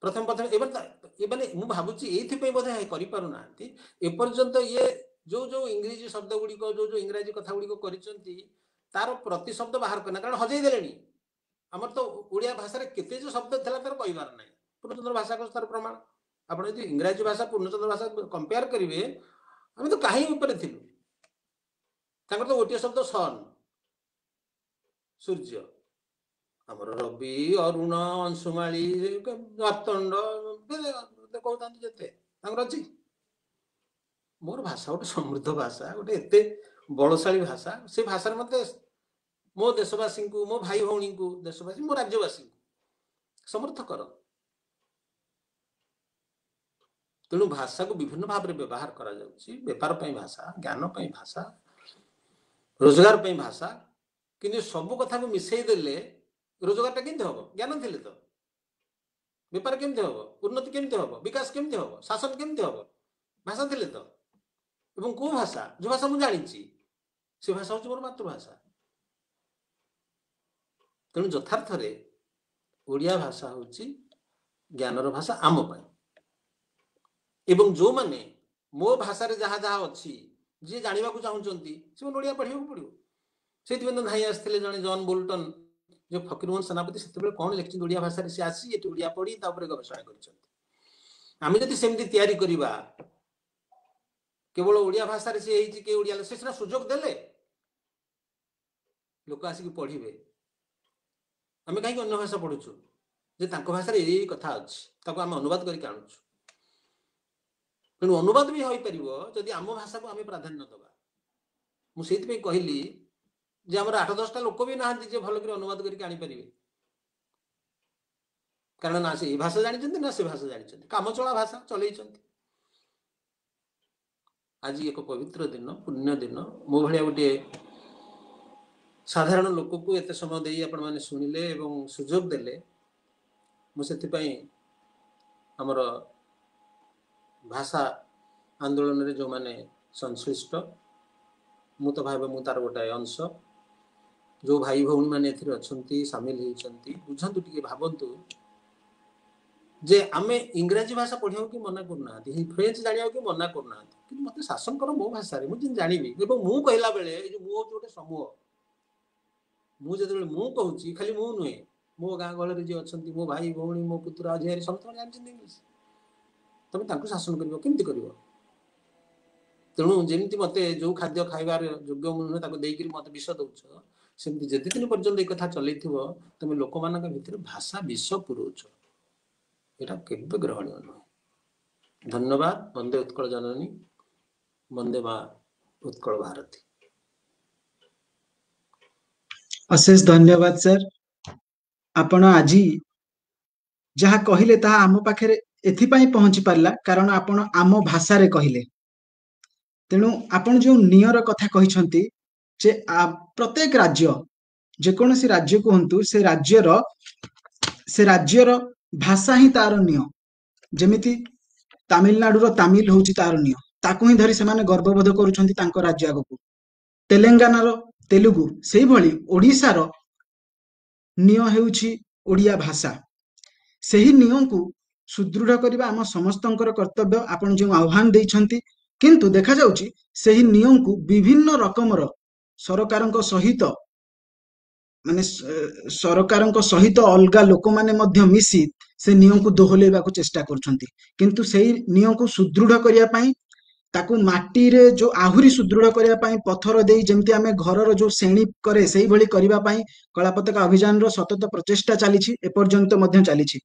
प्रथम प्रथम मु भावुची ये बोधे करें एपर्यंत ये जो जो इंग्रेजी शब्द गुड़िक जो जो इंग्राजी कथा गुड़िक कर तार प्रति शब्द बाहर करना कारण हजई दे आमर तो ओडिया भाषा केते जो शब्द था तार कहबार ना पूर्णचंद्र भाषा को तार प्रमाण आप इंग्राजी भाषा पूर्णचंद्र भाषा कंपेयर करेंगे आम तो कहीं तो गोटे शब्द सन सूर्य आमर रवि अरुण अंशुमाली मार्तंड कहते अच्छी मोर भाषा गोटे समृद्ध भाषा गोटे एत बलशाली भाषा से भाषा मत मो देशवासी को मो भाई भौणी को देशवासी मो राज्यवासी को समर्थ कर। तेणु भाषा को विभिन्न भाव में व्यवहार करा बेपार भाषा ज्ञान भाषा रोजगार भाषा कि सबू कथा को मिसई देले रोजगार टा केमती हम ज्ञान थे तो बेपार केमती हम उन्नति केमती हम विकास केमती हम शासन केमती हम भाषा थे तो एवं को भाषा जो भाषा मुझे जानी से भाषा हूँ मोर मातृभाषा। तेणु यथार्थ रे ओडिया भाषा हूँ ज्ञानर भाषा आम पाई एवं जो माने मो भाषा रे जहाँ जहाँ अच्छी जी जाना चाहूँगी से ओडिया पढ़ा पड़ो से धाई आसते जड़े जॉन बोल्टन जो फकीरमोहन सेनापति से कौन लिखी ओडिया भाषा से आसी ये ओडिया पढ़ी गवेषणा कर सेमती तैयारी करवा केवल ओडिया भाषा रे से ओडिया से सीना सुजोग देले लोक आसिक पढ़े आम कहीं अन्य भाषा पढ़ुचु जे भाषा यही कथा अच्छी आम अनुवाद करके आणुचु तेणु अनुवाद भी हो पार जदि आम भाषा को आम प्राधान्य दबा मुझे कहली जे आम 8-10टा लोक भी ना भल कर अनुवाद करके आनीपर कारण ना से भाषा जानी ना से भाषा जानी काम चला भाषा चल। आज एक पवित्र दिन पुण्य दिन मो भाया गोटे साधारण लोक को एत समय दे आपण मैंने शुणिले एवं सुजोग देले मुझे आमर भाषा आंदोलन रे जो माने संश्लिष्ट मु तो भावे मु तार गोटे अंश जो भाई भौणी मैंने अच्छा सामिल होती बुझंतु टिके भावंतु जे आमे इंग्राजी भाषा पढ़िया कि मना करना फ्रेंच जाना कि मना करना कि मत शासन कर मो भाषा मुझे जानी मु कहला बेले मु हूँ गोटे समूह मुझे मु कहूँ खाली मु नुहे मो गाँ गहल जी अच्छा मो भाई भौणी मो पुत्र झील समस्त जानते इंग्लीश तुम शासन कर तेणु जमी मत जो खाद्य खाइबार योग्य नुहे देकर मत विष दौच सेमती जिते दिन पर्यटन एक कथा चल तुम लोक मान भर भाषा विष पुरोच यहाँ केवे ग्रहणीय नुहे। धन्यवाद। वंदे उत्कल जननी वंदे मां उत्कल भारती। अशेष धन्यवाद सर। आपण आज जहाँ कहले ताहा आम पाखे एथिपाई पहुंची पारला कारण आपण आम भाषा रे कहले तेणु आपण जो नियर कथा कहिसंती जे प्रत्येक राज्य जेकोसी राज्य कहतु से राज्यर भाषा ही तार निय जेमिति तमिलनाडु रो तमिल होची तार निय ताकू ही धरी से गर्वबोध करुछंती तांको राज्य आगको तेलंगाना रो तेलुगु सेही भली ओडिसा रो ନିୟ ହେଉଛି ଓଡ଼ିଆ ଭାଷା। ସେହି ନିୟକୁ ସୁଦୃଢ଼ କରିବା ଆମ ସମସ୍ତଙ୍କର କର୍ତ୍ତବ୍ୟ। ଆପଣ ଯେଉଁ ଆହ୍ୱାନ ଦେଇଛନ୍ତି, କିନ୍ତୁ ଦେଖାଯାଉଛି ସେହି ନିୟକୁ ବିଭିନ୍ନ ରକମର ସରକାରଙ୍କ ସହିତ ମାନେ ସରକାରଙ୍କ ସହିତ ଅଲଗା ଲୋକମାନେ ମଧ୍ୟ ମିଶି ସେ ନିୟକୁ ଦୋହଲେଇବାକୁ ଚେଷ୍ଟା କରୁଛନ୍ତି। କିନ୍ତୁ ସେଇ ନିୟକୁ ସୁଦୃଢ଼ କରିବା ପାଇଁ ତାକୁ ମାଟିରେ ଯୋଉ ଆହୁରି ସୁଦୃଢ଼ କରିବା ପାଇଁ ପଥର ଦେଇ ଯେମିତି ଆମେ ଘରର ଯୋଉ ଶ୍ରେଣୀ କରେ ସେଇଭଳି କରିବା ପାଇଁ କଳା ପତାକା ଅଭିଯାନର ସତତ ପ୍ରଚେଷ୍ଟା ଚାଲିଛି, ଏପର୍ଯ୍ୟନ୍ତ ମଧ୍ୟ ଚାଲିଛି।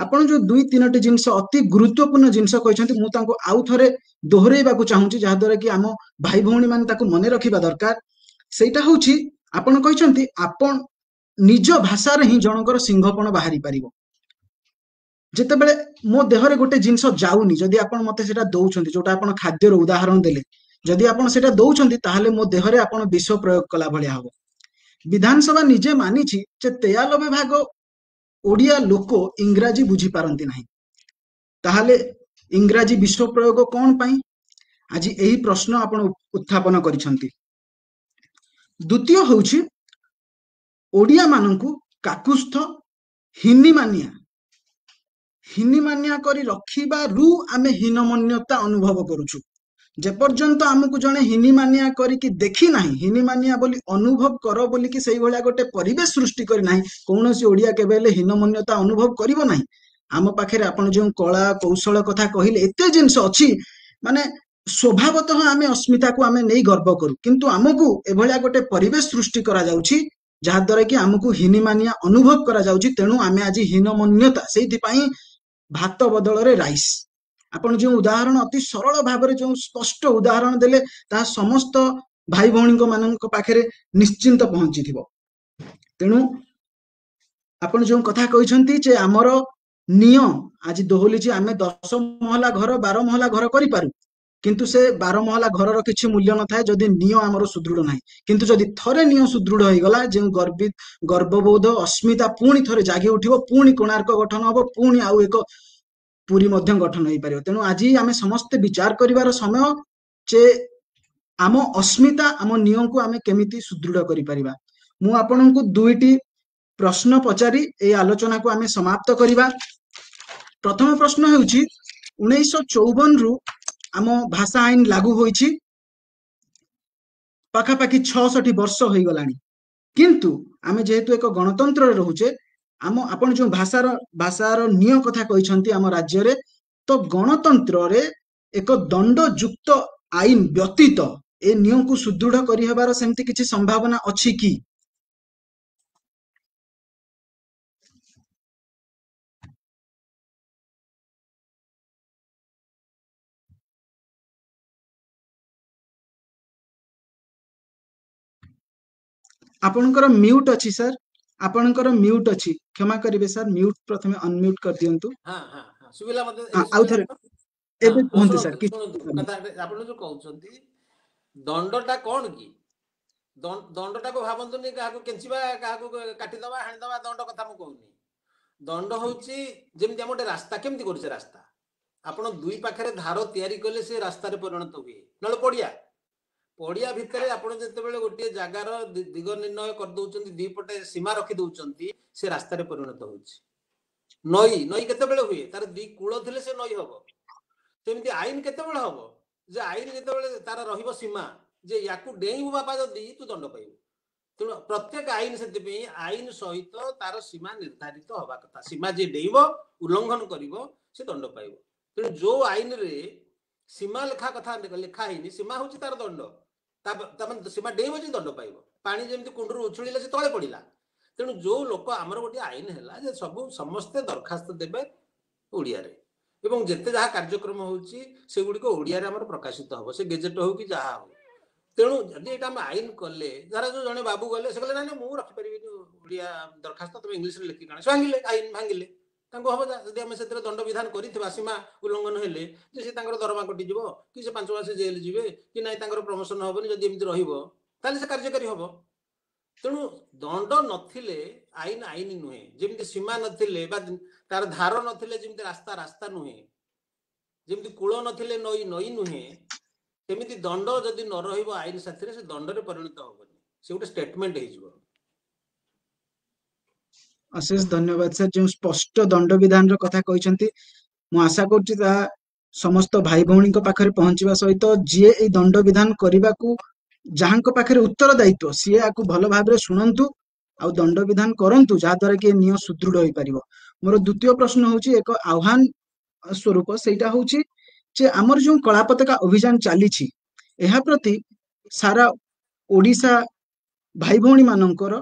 ଆପଣ ଯୋଉ 2-3ଟି ଜିନିଷ ଅତି ଗୁରୁତ୍ୱପୂର୍ଣ୍ଣ ଜିନିଷ କହିଛନ୍ତି, ମୁଁ ତାଙ୍କୁ ଆଉ ଥରେ ଦୋହରେଇବାକୁ ଚାହୁଁଛି, ଯାହାଦ୍ୱାରା କି ଆମ ଭାଇ ଭଉଣୀ ମାନେ ତାକୁ ମନେ ରଖିବା ଦରକାର। ସେଇଟା ହଉଛି, ଆପଣ କହିଛନ୍ତି ଆପଣ ନିଜ ଭାଷାରେ ହିଁ ଜଣଙ୍କର ସିଂହପଣ ବାହାରି ପାରିବ। ଯେତେବେଳେ ମୋ ଦେହରେ ଗୋଟେ ଜିନିଷ ଯାଉନି, ଯଦି ଆପଣ ମତେ ସେଟା ଦଉଛନ୍ତି, ଯୋଉଟା ଆପଣ ଖାଦ୍ୟର ଉଦାହରଣ ଦେଲେ, ଯଦି ଆପଣ ସେଟା ଦଉଛନ୍ତି ତାହେଲେ ମୋ ଦେହରେ ଆପଣ ବିଷ ପ୍ରୟୋଗ କଲା ଭଳିଆ ହବ। ବିଧାନସଭା ନିଜେ ମାନିଛି ଯେ 93% ଓଡ଼ିଆ ଲୋକ ଇଂରାଜୀ ବୁଝିପାରନ୍ତି ନାହିଁ। ତାହେଲେ ଇଂରାଜୀ ବିଷ ପ୍ରୟୋଗ କଣ ପାଇଁ? ଆଜି ଏହି ପ୍ରଶ୍ନ ଆପଣ ଉତ୍ଥାପନ କରିଛନ୍ତି। ଦ୍ୱିତୀୟ ହେଉଛି ଓଡ଼ିଆ ମାନଙ୍କୁ କାକୁସ୍ଥ ହୀନିମାନିଆ କରି ରଖିବାରୁ ଆମେ ହୀନମନ୍ୟତା ଅନୁଭବ କରୁଛୁ। ଯେପର୍ଯ୍ୟନ୍ତ ଆମକୁ ଜଣେ ହୀନିମାନିଆ କରିକି ଦେଖି ନାହିଁ, ହୀନିମାନିଆ ବୋଲି ଅନୁଭବ କର ବୋଲିକି ସେଇଭଳିଆ ଗୋଟେ ପରିବେଶ ସୃଷ୍ଟି କରିନାହିଁ, କୌଣସି ଓଡ଼ିଆ କେବେ ହେଲେ ହୀନମନ୍ୟତା ଅନୁଭବ କରିବ ନାହିଁ। ଆମ ପାଖରେ ଆପଣ ଯେଉଁ କଳା କୌଶଳ କଥା କହିଲେ, ଏତେ ଜିନିଷ ଅଛି, ମାନେ ସ୍ୱଭାବତଃ ଆମେ ଅସ୍ମିତାକୁ ଆମେ ନେଇ ଗର୍ବ କରୁ, କିନ୍ତୁ ଆମକୁ ଏଭଳିଆ ଗୋଟେ ପରିବେଶ ସୃଷ୍ଟି କରାଯାଉଛି ଯାହାଦ୍ୱାରା କି ଆମକୁ ହୀନିମାନିଆ ଅନୁଭବ କରାଯାଉଛି। ତେଣୁ ଆମେ ଆଜି ହୀନମନ୍ୟତା, ସେଇଥିପାଇଁ ଭାତ ବଦଳରେ ରାଇସ୍। ଆପଣ ଯେଉଁ ଉଦାହରଣ ଅତି ସରଳ ଭାବରେ ଯେଉଁ ସ୍ପଷ୍ଟ ଉଦାହରଣ ଦେଲେ, ତାହା ସମସ୍ତ ଭାଇ ଭଉଣୀଙ୍କ ମାନଙ୍କ ପାଖରେ ନିଶ୍ଚିନ୍ତ ପହଞ୍ଚିଥିବ। ତେଣୁ ଆପଣ ଯେଉଁ କଥା କହିଛନ୍ତି ଯେ ଆମର ନିୟ ଆଜି ଦୋହଲିଛି, ଆମେ 10 ମହଲା ଘର 12 ମହଲା ଘର କରିପାରୁ, କିନ୍ତୁ ସେ 12 ମହଲା ଘରର କିଛି ମୂଲ୍ୟ ନଥାଏ ଯଦି ନିୟ ଆମର ସୁଦୃଢ଼ ନାହିଁ। କିନ୍ତୁ ଯଦି ଥରେ ନିୟ ସୁଦୃଢ଼ ହେଇଗଲା, ଯେଉଁ ଗର୍ବବୋଧ ଅସ୍ମିତା ପୁଣି ଥରେ ଜାଗି ଉଠିବ, ପୁଣି କୋଣାର୍କ ଗଠନ ହବ, ପୁଣି ଆଉ ଏକ ପୁରୀ ମଧ୍ୟ ଗଠନ ହେଇପାରିବ। ତେଣୁ ଆଜି ଆମେ ସମସ୍ତେ ବିଚାର କରିବାର ସମୟ ଯେ ଆମ ଅସ୍ମିତା, ଆମ ନିୟକୁ ଆମେ କେମିତି ସୁଦୃଢ଼ କରିପାରିବା। ମୁଁ ଆପଣଙ୍କୁ 2ଟି ପ୍ରଶ୍ନ ପଚାରି এই ଆଲୋଚନାକୁ ଆମେ ସମାପ୍ତ କରିବା। ପ୍ରଥମ ପ୍ରଶ୍ନ ହେଉଛି, 1954ରୁ ଆମ ଭାଷା ଆଇନ ଲାଗୁ ହୋଇଛି, ପାଖାପାଖି 66 ବର୍ଷ ହୋଇଗଲାଣି। କିନ୍ତୁ ଆମେ ଯେହେତୁ ଏକ ଗଣତନ୍ତ୍ରରେ ରହୁଛେ, ଆପଣ ଯେଉଁ ଭାଷାର ନିୟ କଥା କହିଛନ୍ତି ଆମ ରାଜ୍ୟରେ, ତ ଗଣତନ୍ତ୍ରରେ ଏକ ଦଣ୍ଡଯୁକ୍ତ ଆଇନ ବ୍ୟତୀତ ଏ ନିୟକୁ ସୁଦୃଢ଼ କରିହେବାର ସେମିତି କିଛି ସମ୍ଭାବନା ଅଛି କି? ଆପଣଙ୍କର ମ୍ୟୁଟ୍ ଅଛି ସାର୍, ଆପଣଙ୍କର ମ୍ୟୁଟ୍ ଅଛି, କ୍ଷମା କରିବେ ସାର୍, ମ୍ୟୁଟ୍ ପ୍ରଥମେ ଅନମ୍ୟୁଟ୍ କରିଦିଅନ୍ତୁ। ସୁବିଲା ମତେ, ଆଉ ଥରେ ଏବେ କୁହନ୍ତୁ ସାର୍। କଥା ଆପଣ ଯୋଉ କହୁଛନ୍ତି ଦଣ୍ଡଟା କଣ କି? ଦଣ୍ଡଟାକୁ ଭାବନ୍ତୁନି କାହାକୁ କେଞ୍ଚିବା, କାହାକୁ କାଟିଦବା, ହାଣିଦବା, ଦଣ୍ଡ କଥା ମୁଁ କହୁନି। ଦଣ୍ଡ ହଉଛି ଯେମିତି ଆମ ଗୋଟେ ରାସ୍ତା କେମିତି କରୁଛେ, ରାସ୍ତା ଆପଣ ଦୁଇ ପାଖରେ ଧାର ତିଆରି କଲେ ସେ ରାସ୍ତାରେ ପରିଣତ ହୁଏ। ନହେଲେ ପଡ଼ିଆ ଭିତରେ ଆପଣ ଯେତେବେଳେ ଗୋଟିଏ ଜାଗାର ଦିଗ ନିର୍ଣ୍ଣୟ କରିଦଉଛନ୍ତି, ଦି ପଟେ ସୀମା ରଖି ଦଉଛନ୍ତି, ସେ ରାସ୍ତାରେ ପରିଣତ ହଉଛି। ନଈ କେତେବେଳେ ହୁଏ? ତାର ଦି କୂଳ ଥିଲେ ସେ ନଈ ହବ। ସେମିତି ଆଇନ କେତେବେଳେ ହବ? ଯେ ଆଇନ ଯେତେବେଳେ ତାର ରହିବ ସୀମା, ଯେ ୟାକୁ ଡେଇଁବୁ ବାପା ଯଦି ତୁ ଦଣ୍ଡ ପାଇବୁ। ତେଣୁ ପ୍ରତ୍ୟେକ ଆଇନ, ସେଥିପାଇଁ ଆଇନ ସହିତ ତାର ସୀମା ନିର୍ଦ୍ଧାରିତ ହବା କଥା। ସୀମା ଯିଏ ଡେଇଁବ, ଉଲ୍ଲଂଘନ କରିବ, ସେ ଦଣ୍ଡ ପାଇବ। ତେଣୁ ଯୋଉ ଆଇନରେ ସୀମା ଲେଖା ହେଇନି, ସୀମା ହଉଛି ତାର ଦଣ୍ଡ। ତାମାନେ ସୀମା ଡେଇଁବ ଯେ ଦଣ୍ଡ ପାଇବ। ପାଣି ଯେମିତି କୁଣ୍ଡରୁ ଉଛୁଳିଲେ ସେ ତଳେ ପଡ଼ିଲା। ତେଣୁ ଯୋଉ ଲୋକ, ଆମର ଗୋଟିଏ ଆଇନ ହେଲା ଯେ ସମସ୍ତେ ଦରଖାସ୍ତ ଦେବେ ଓଡ଼ିଆରେ, ଏବଂ ଯେତେ ଯାହା କାର୍ଯ୍ୟକ୍ରମ ହଉଛି ସେଗୁଡ଼ିକ ଓଡ଼ିଆରେ ଆମର ପ୍ରକାଶିତ ହବ, ସେ ଗେଜେଟ ହଉ କି ଯାହା ହଉ। ତେଣୁ ଯଦି ଏଇଟା ଆମେ ଆଇନ କଲେ, ଧର ଯୋଉ ଜଣେ ବାବୁ ଗଲେ, ସେ କହିଲେ ନାଇଁ ମୁଁ ରଖିପାରିବିନି ଓଡ଼ିଆ ଦରଖାସ୍ତ, ତମେ ଇଂଲିଶରେ ଲେଖିକି ଆଣ, ସେ ଭାଙ୍ଗିଲେ, ଆଇନ ଭାଙ୍ଗିଲେ, ତାଙ୍କୁ ହବ। ଯଦି ଆମେ ସେଥିରେ ଦଣ୍ଡ ବିଧାନ କରିଥିବା, ସୀମା ଉଲ୍ଲଂଘନ ହେଲେ, ଯେ ସେ ତାଙ୍କର ଦରମା କଟିଯିବ, କି ସେ 5 ମାସ ଜେଲ ଯିବେ, କି ନାଇଁ ତାଙ୍କର ପ୍ରମୋଶନ ହବନି, ଯଦି ଏମିତି ରହିବ ତାହେଲେ ସେ କାର୍ଯ୍ୟକାରୀ ହବ। ତେଣୁ ଦଣ୍ଡ ନଥିଲେ ଆଇନ ନୁହେଁ, ଯେମିତି ସୀମା ନଥିଲେ ବା ତାର ଧାର ନଥିଲେ ଯେମିତି ରାସ୍ତା ନୁହେଁ, ଯେମିତି କୂଳ ନଥିଲେ ନଈ ନୁହେଁ, ସେମିତି ଦଣ୍ଡ ଯଦି ନ ରହିବ ଆଇନ ସାଥିରେ, ସେ ଦଣ୍ଡରେ ପରିଣତ ହବନି, ସେ ଗୋଟେ ଷ୍ଟେଟମେଣ୍ଟ ହେଇଯିବ। ଅଶେଷ ଧନ୍ୟବାଦ ସାର୍। ଯେଉଁ ସ୍ପଷ୍ଟ ଦଣ୍ଡବିଧାନର କଥା କହିଛନ୍ତି, ମୁଁ ଆଶା କରୁଛି ତାହା ସମସ୍ତ ଭାଇ ଭଉଣୀଙ୍କ ପାଖରେ ପହଞ୍ଚିବା ସହିତ ଯିଏ ଏଇ ଦଣ୍ଡବିଧାନ କରିବାକୁ ଯାହାଙ୍କ ପାଖରେ ଉତ୍ତରଦାୟିତ୍ୱ ସିଏ ଆକୁ ଭଲ ଭାବରେ ଶୁଣନ୍ତୁ ଆଉ ଦଣ୍ଡବିଧାନ କରନ୍ତୁ, ଯାହାଦ୍ୱାରା କି ଏ ନିୟମ ସୁଦୃଢ ହୋଇପାରିବ। ମୋର ଦ୍ୱିତୀୟ ପ୍ରଶ୍ନ ହଉଛି ଏକ ଆହ୍ୱାନ ସ୍ୱରୂପ, ସେଇଟା ହଉଛି ଯେ ଆମର ଯେଉଁ କଳା ପତାକା ଅଭିଯାନ ଚାଲିଛି ଏହା ପ୍ରତି ସାରା ଓଡ଼ିଶା ଭାଇ ଭଉଣୀ ମାନଙ୍କର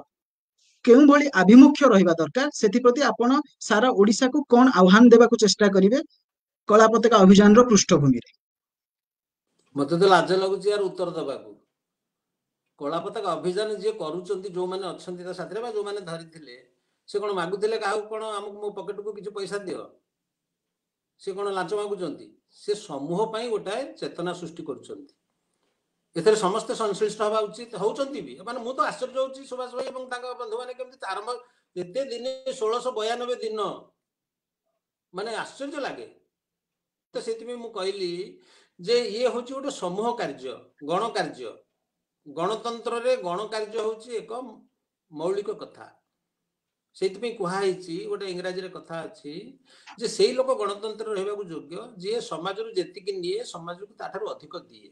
କେଉଁଭଳି ଆଭିମୁଖ୍ୟ ରହିବା ଦରକାର, ସେଥିପ୍ରତି ଆପଣ ସାରା ଓଡ଼ିଶାକୁ କଣ ଆହ୍ୱାନ ଦେବାକୁ ଚେଷ୍ଟା କରିବେ କଳା ପତାକା ଅଭିଯାନର ପୃଷ୍ଠଭୂମିରେ? ମତେ ତ ଲାଜ ଲାଗୁଛି ୟାର ଉତ୍ତର ଦେବାକୁ। କଳା ପତାକା ଅଭିଯାନ ଯିଏ କରୁଛନ୍ତି, ଯୋଉମାନେ ଅଛନ୍ତି ତା ସାଥିରେ ବା ଯୋଉମାନେ ଧରିଥିଲେ, ସେ କଣ ମାଗୁଥିଲେ କାହାକୁ କଣ ଆମକୁ ମୋ ପକେଟକୁ କିଛି ପଇସା ଦିଅ? ସେ କଣ ଲାଞ୍ଚ ମାଗୁଛନ୍ତି? ସେ ସମୂହ ପାଇଁ ଗୋଟାଏ ଚେତନା ସୃଷ୍ଟି କରୁଛନ୍ତି। ଏଥିରେ ସମସ୍ତେ ସଂଶ୍ଳିଷ୍ଟ ହେବା ଉଚିତ, ହଉଛନ୍ତି ବି। ମାନେ ମୁଁ ତ ଆଶ୍ଚର୍ଯ୍ୟ ହଉଛି ସୁଭାଷ ଭାଇ ଏବଂ ତାଙ୍କ ବନ୍ଧୁମାନେ କେମିତି ଆରମ୍ଭ ଏତେ ଦିନ 1692 ଦିନ, ମାନେ ଆଶ୍ଚର୍ଯ୍ୟ ଲାଗେ। ତ ସେଥିପାଇଁ ମୁଁ କହିଲି ଯେ ଇଏ ହଉଛି ଗୋଟେ ସମୂହ କାର୍ଯ୍ୟ, ଗଣ କାର୍ଯ୍ୟ। ଗଣତନ୍ତ୍ରରେ ଗଣ କାର୍ଯ୍ୟ ହଉଛି ଏକ ମୌଳିକ କଥା। ସେଇଥିପାଇଁ କୁହାହେଇଛି, ଗୋଟେ ଇଂରାଜୀରେ କଥା ଅଛି ଯେ ସେଇ ଲୋକ ଗଣତନ୍ତ୍ରରେ ରହିବାକୁ ଯୋଗ୍ୟ ଯିଏ ସମାଜରୁ ଯେତିକି ନିଏ ସମାଜକୁ ତାଠାରୁ ଅଧିକ ଦିଏ।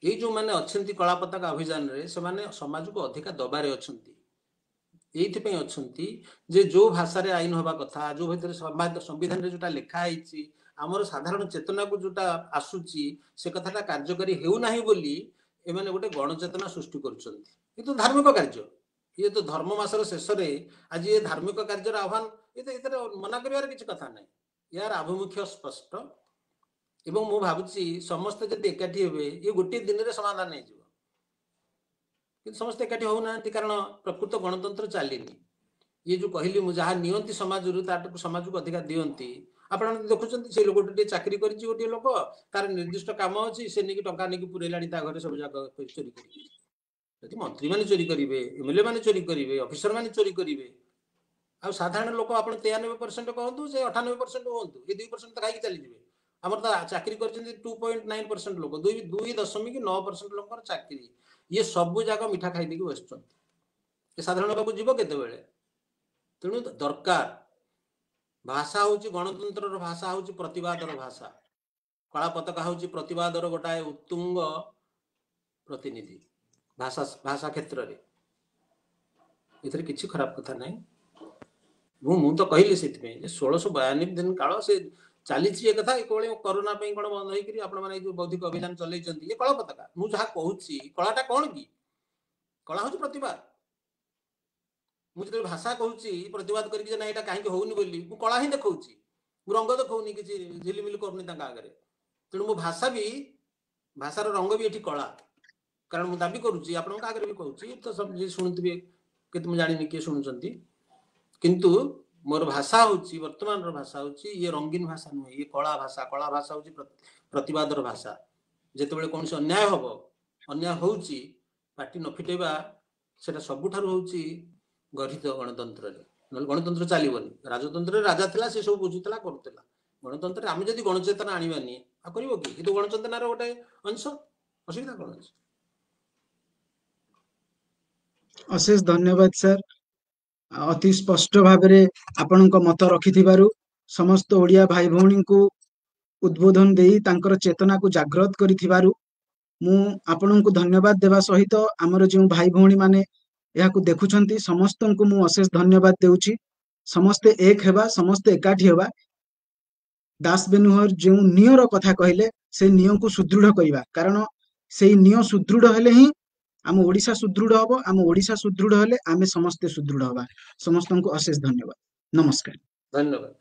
ଏଇ ଯୋଉମାନେ ଅଛନ୍ତି କଳା ପତାକା ଅଭିଯାନରେ, ସେମାନେ ସମାଜକୁ ଅଧିକା ଦବାରେ ଅଛନ୍ତି। ଏଇଥିପାଇଁ ଅଛନ୍ତି ଯେ ଯୋଉ ଭାଷାରେ ଆଇନ ହବା କଥା, ଯୋଉ ଭିତରେ ସମ୍ବିଧାନରେ ଯୋଉଟା ଲେଖା ହେଇଛି, ଆମର ସାଧାରଣ ଚେତନାକୁ ଯୋଉଟା ଆସୁଛି, ସେ କଥାଟା କାର୍ଯ୍ୟକାରୀ ହେଉନାହିଁ ବୋଲି ଏମାନେ ଗୋଟେ ଗଣଚେତନା ସୃଷ୍ଟି କରୁଛନ୍ତି। କିନ୍ତୁ ଧାର୍ମିକ କାର୍ଯ୍ୟ, ଇଏ ତ ଧର୍ମ ମାସର ଶେଷରେ ଆଜି ଏ ଧାର୍ମିକ କାର୍ଯ୍ୟର ଆହ୍ୱାନ, ଏଥିରେ ମନା କରିବାର କିଛି କଥା ନାହିଁ। ଏହାର ଆଭିମୁଖ୍ୟ ସ୍ପଷ୍ଟ ଏବଂ ମୁଁ ଭାବୁଛି ସମସ୍ତେ ଯଦି ଏକାଠି ହେବେ ଏ ଗୋଟିଏ ଦିନରେ ସମାଧାନ ହେଇଯିବ। କିନ୍ତୁ ସମସ୍ତେ ଏକାଠି ହଉନାହାନ୍ତି, କାରଣ ପ୍ରକୃତ ଗଣତନ୍ତ୍ର ଚାଲିନି। ଇଏ ଯୋଉ କହିଲି ମୁଁ, ଯାହା ନିଅନ୍ତି ସମାଜରୁ ତାଠୁ ସମାଜକୁ ଅଧିକା ଦିଅନ୍ତି। ଆପଣ ଦେଖୁଛନ୍ତି ସେ ଲୋକଟି ଟିକେ ଚାକିରି କରିଛି, ଗୋଟିଏ ଲୋକ ତାର ନିର୍ଦ୍ଦିଷ୍ଟ କାମ ଅଛି, ସେ ନେଇକି ଟଙ୍କା ନେଇକି ପୁରେଇଲାଣି ତା ଘରେ ସବୁ ଯାକ ଚୋରି କରିକି। ଯଦି ମନ୍ତ୍ରୀ ମାନେ ଚୋରି କରିବେ, ଏମଏଲଏ ମାନେ ଚୋରି କରିବେ, ଅଫିସର ମାନେ ଚୋରି କରିବେ, ଆଉ ସାଧାରଣ ଲୋକ ଆପଣ 93% କହନ୍ତୁ, ସେ 98% ହୁଅନ୍ତୁ, ଏ 2% ତ ଖାଇକି ଚାଲିଯିବେ। ଆମର ତ ଚାକିରି କରିଛନ୍ତି 2.9% ଲୋକ, 2.9% ଲୋକଙ୍କର ଚାକିରି। ଇଏ ସବୁ ଯାକ ମିଠା ଖାଇଦେଇକି ବସିଛନ୍ତି। ଏ ସାଧାରଣ ଲୋକ ଯିବ କେତେବେଳେ? ତେଣୁ ଦରକାର। ଭାଷା ହଉଛି ଗଣତନ୍ତ୍ରର ଭାଷା, ହଉଛି ପ୍ରତିବାଦର ଭାଷା। କଳା ପତାକା ହଉଛି ପ୍ରତିବାଦର ଗୋଟାଏ ଉତ୍ତୁଙ୍ଗ ପ୍ରତିନିଧି ଭାଷା କ୍ଷେତ୍ରରେ। ଏଥିରେ କିଛି ଖରାପ କଥା ନାହିଁ। ମୁଁ ତ କହିଲି ସେଥିପାଇଁ ଯେ 1692 ଦିନ କାଳ ସେ ଚାଲିଛି ଏ କଥା। ଏଭଳି କରୋନା ପାଇଁ କଣ ବନ୍ଦ ହେଇକରି ଆପଣ ମାନେ ଯୋଉ ବୌଦ୍ଧିକ ଅଭିଯାନ ଚଲେଇଛନ୍ତି, ଏ କଳା ପତାକା। ମୁଁ ଯାହା କହୁଛି, କଳାଟା କଣ କି? କଳା ହଉଛି ପ୍ରତିବାଦ। ମୁଁ ଯେତେବେଳେ ଭାଷା କହୁଛି ପ୍ରତିବାଦ କରିକି ଯେ ନା ଏଇଟା କାହିଁକି ହଉନି ବୋଲି, ମୁଁ କଳା ହିଁ ଦେଖଉଛି, ମୁଁ ରଙ୍ଗ ଦେଖଉନି, କିଛି ଝିଲିମିଲି କରୁନି ତାଙ୍କ ଆଗରେ। ତେଣୁ ମୋ ଭାଷା ବି, ଭାଷାର ରଙ୍ଗ ବି ଏଠି କଳା। କାରଣ ମୁଁ ଦାବି କରୁଛି, ଆପଣଙ୍କ ଆଗରେ ବି କହୁଛି, ତ ସବୁ ଯିଏ ଶୁଣୁଥିବେ, କିନ୍ତୁ ମୁଁ ଜାଣିନି କିଏ ଶୁଣୁଛନ୍ତି, କିନ୍ତୁ ମୋର ଭାଷା ହଉଛି, ବର୍ତ୍ତମାନର ଭାଷା ହଉଛି, ଇଏ ରଙ୍ଗୀନ ଭାଷା ନୁହେଁ, ଇଏ କଳା ଭାଷା। କଳା ଭାଷା ହଉଛି ପ୍ରତିବାଦର ଭାଷା। ଯେତେବେଳେ କୌଣସି ଅନ୍ୟାୟ ହବ, ଅନ୍ୟାୟ ହଉଛି, ପାଟି ନ ଫିଟେଇବା, ସେଟା ସବୁଠାରୁ ହଉଛି ଗର୍ହିତ ଗଣତନ୍ତ୍ରରେ। ନହେଲେ ଗଣତନ୍ତ୍ର ଚାଲିବନି। ରାଜତନ୍ତ୍ରରେ ରାଜା ଥିଲା, ସେ ସବୁ ବୁଝୁଥିଲା, କରୁଥିଲା। ଗଣତନ୍ତ୍ରରେ ଆମେ ଯଦି ଗଣଚେତନା ଆଣିବାନି, ଆଉ କରିବ କି? କିନ୍ତୁ ଗଣଚେତନାର ଗୋଟେ ଅଂଶ, ଅସୁବିଧା କଣ ଅଛି? ଅଶେଷ ଧନ୍ୟବାଦ ସାର୍, ଅତି ସ୍ପଷ୍ଟ ଭାବରେ ଆପଣଙ୍କ ମତ ରଖିଥିବାରୁ, ସମସ୍ତ ଓଡ଼ିଆ ଭାଇ ଭଉଣୀଙ୍କୁ ଉଦ୍ବୋଧନ ଦେଇ ତାଙ୍କର ଚେତନାକୁ ଜାଗ୍ରତ କରିଥିବାରୁ ମୁଁ ଆପଣଙ୍କୁ ଧନ୍ୟବାଦ ଦେବା ସହିତ ଆମର ଯେଉଁ ଭାଇ ଭଉଣୀ ମାନେ ଏହାକୁ ଦେଖୁଛନ୍ତି ସମସ୍ତଙ୍କୁ ମୁଁ ଅଶେଷ ଧନ୍ୟବାଦ ଦେଉଛି। ସମସ୍ତେ ଏକ ହେବା, ସମସ୍ତେ ଏକାଠି ହେବା। ଦାସ ବେନୁହର ଯେଉଁ ନିୟର କଥା କହିଲେ, ସେ ନିୟକୁ ସୁଦୃଢ କରିବା, କାରଣ ସେଇ ନିୟ ସୁଦୃଢ ହେଲେ ହିଁ ଆମ ଓଡ଼ିଶା ସୁଦୃଢ ହବ। ଆମ ଓଡ଼ିଶା ସୁଦୃଢ ହେଲେ ଆମେ ସମସ୍ତେ ସୁଦୃଢ ହବା। ସମସ୍ତଙ୍କୁ ଅଶେଷ ଧନ୍ୟବାଦ। ନମସ୍କାର। ଧନ୍ୟବାଦ।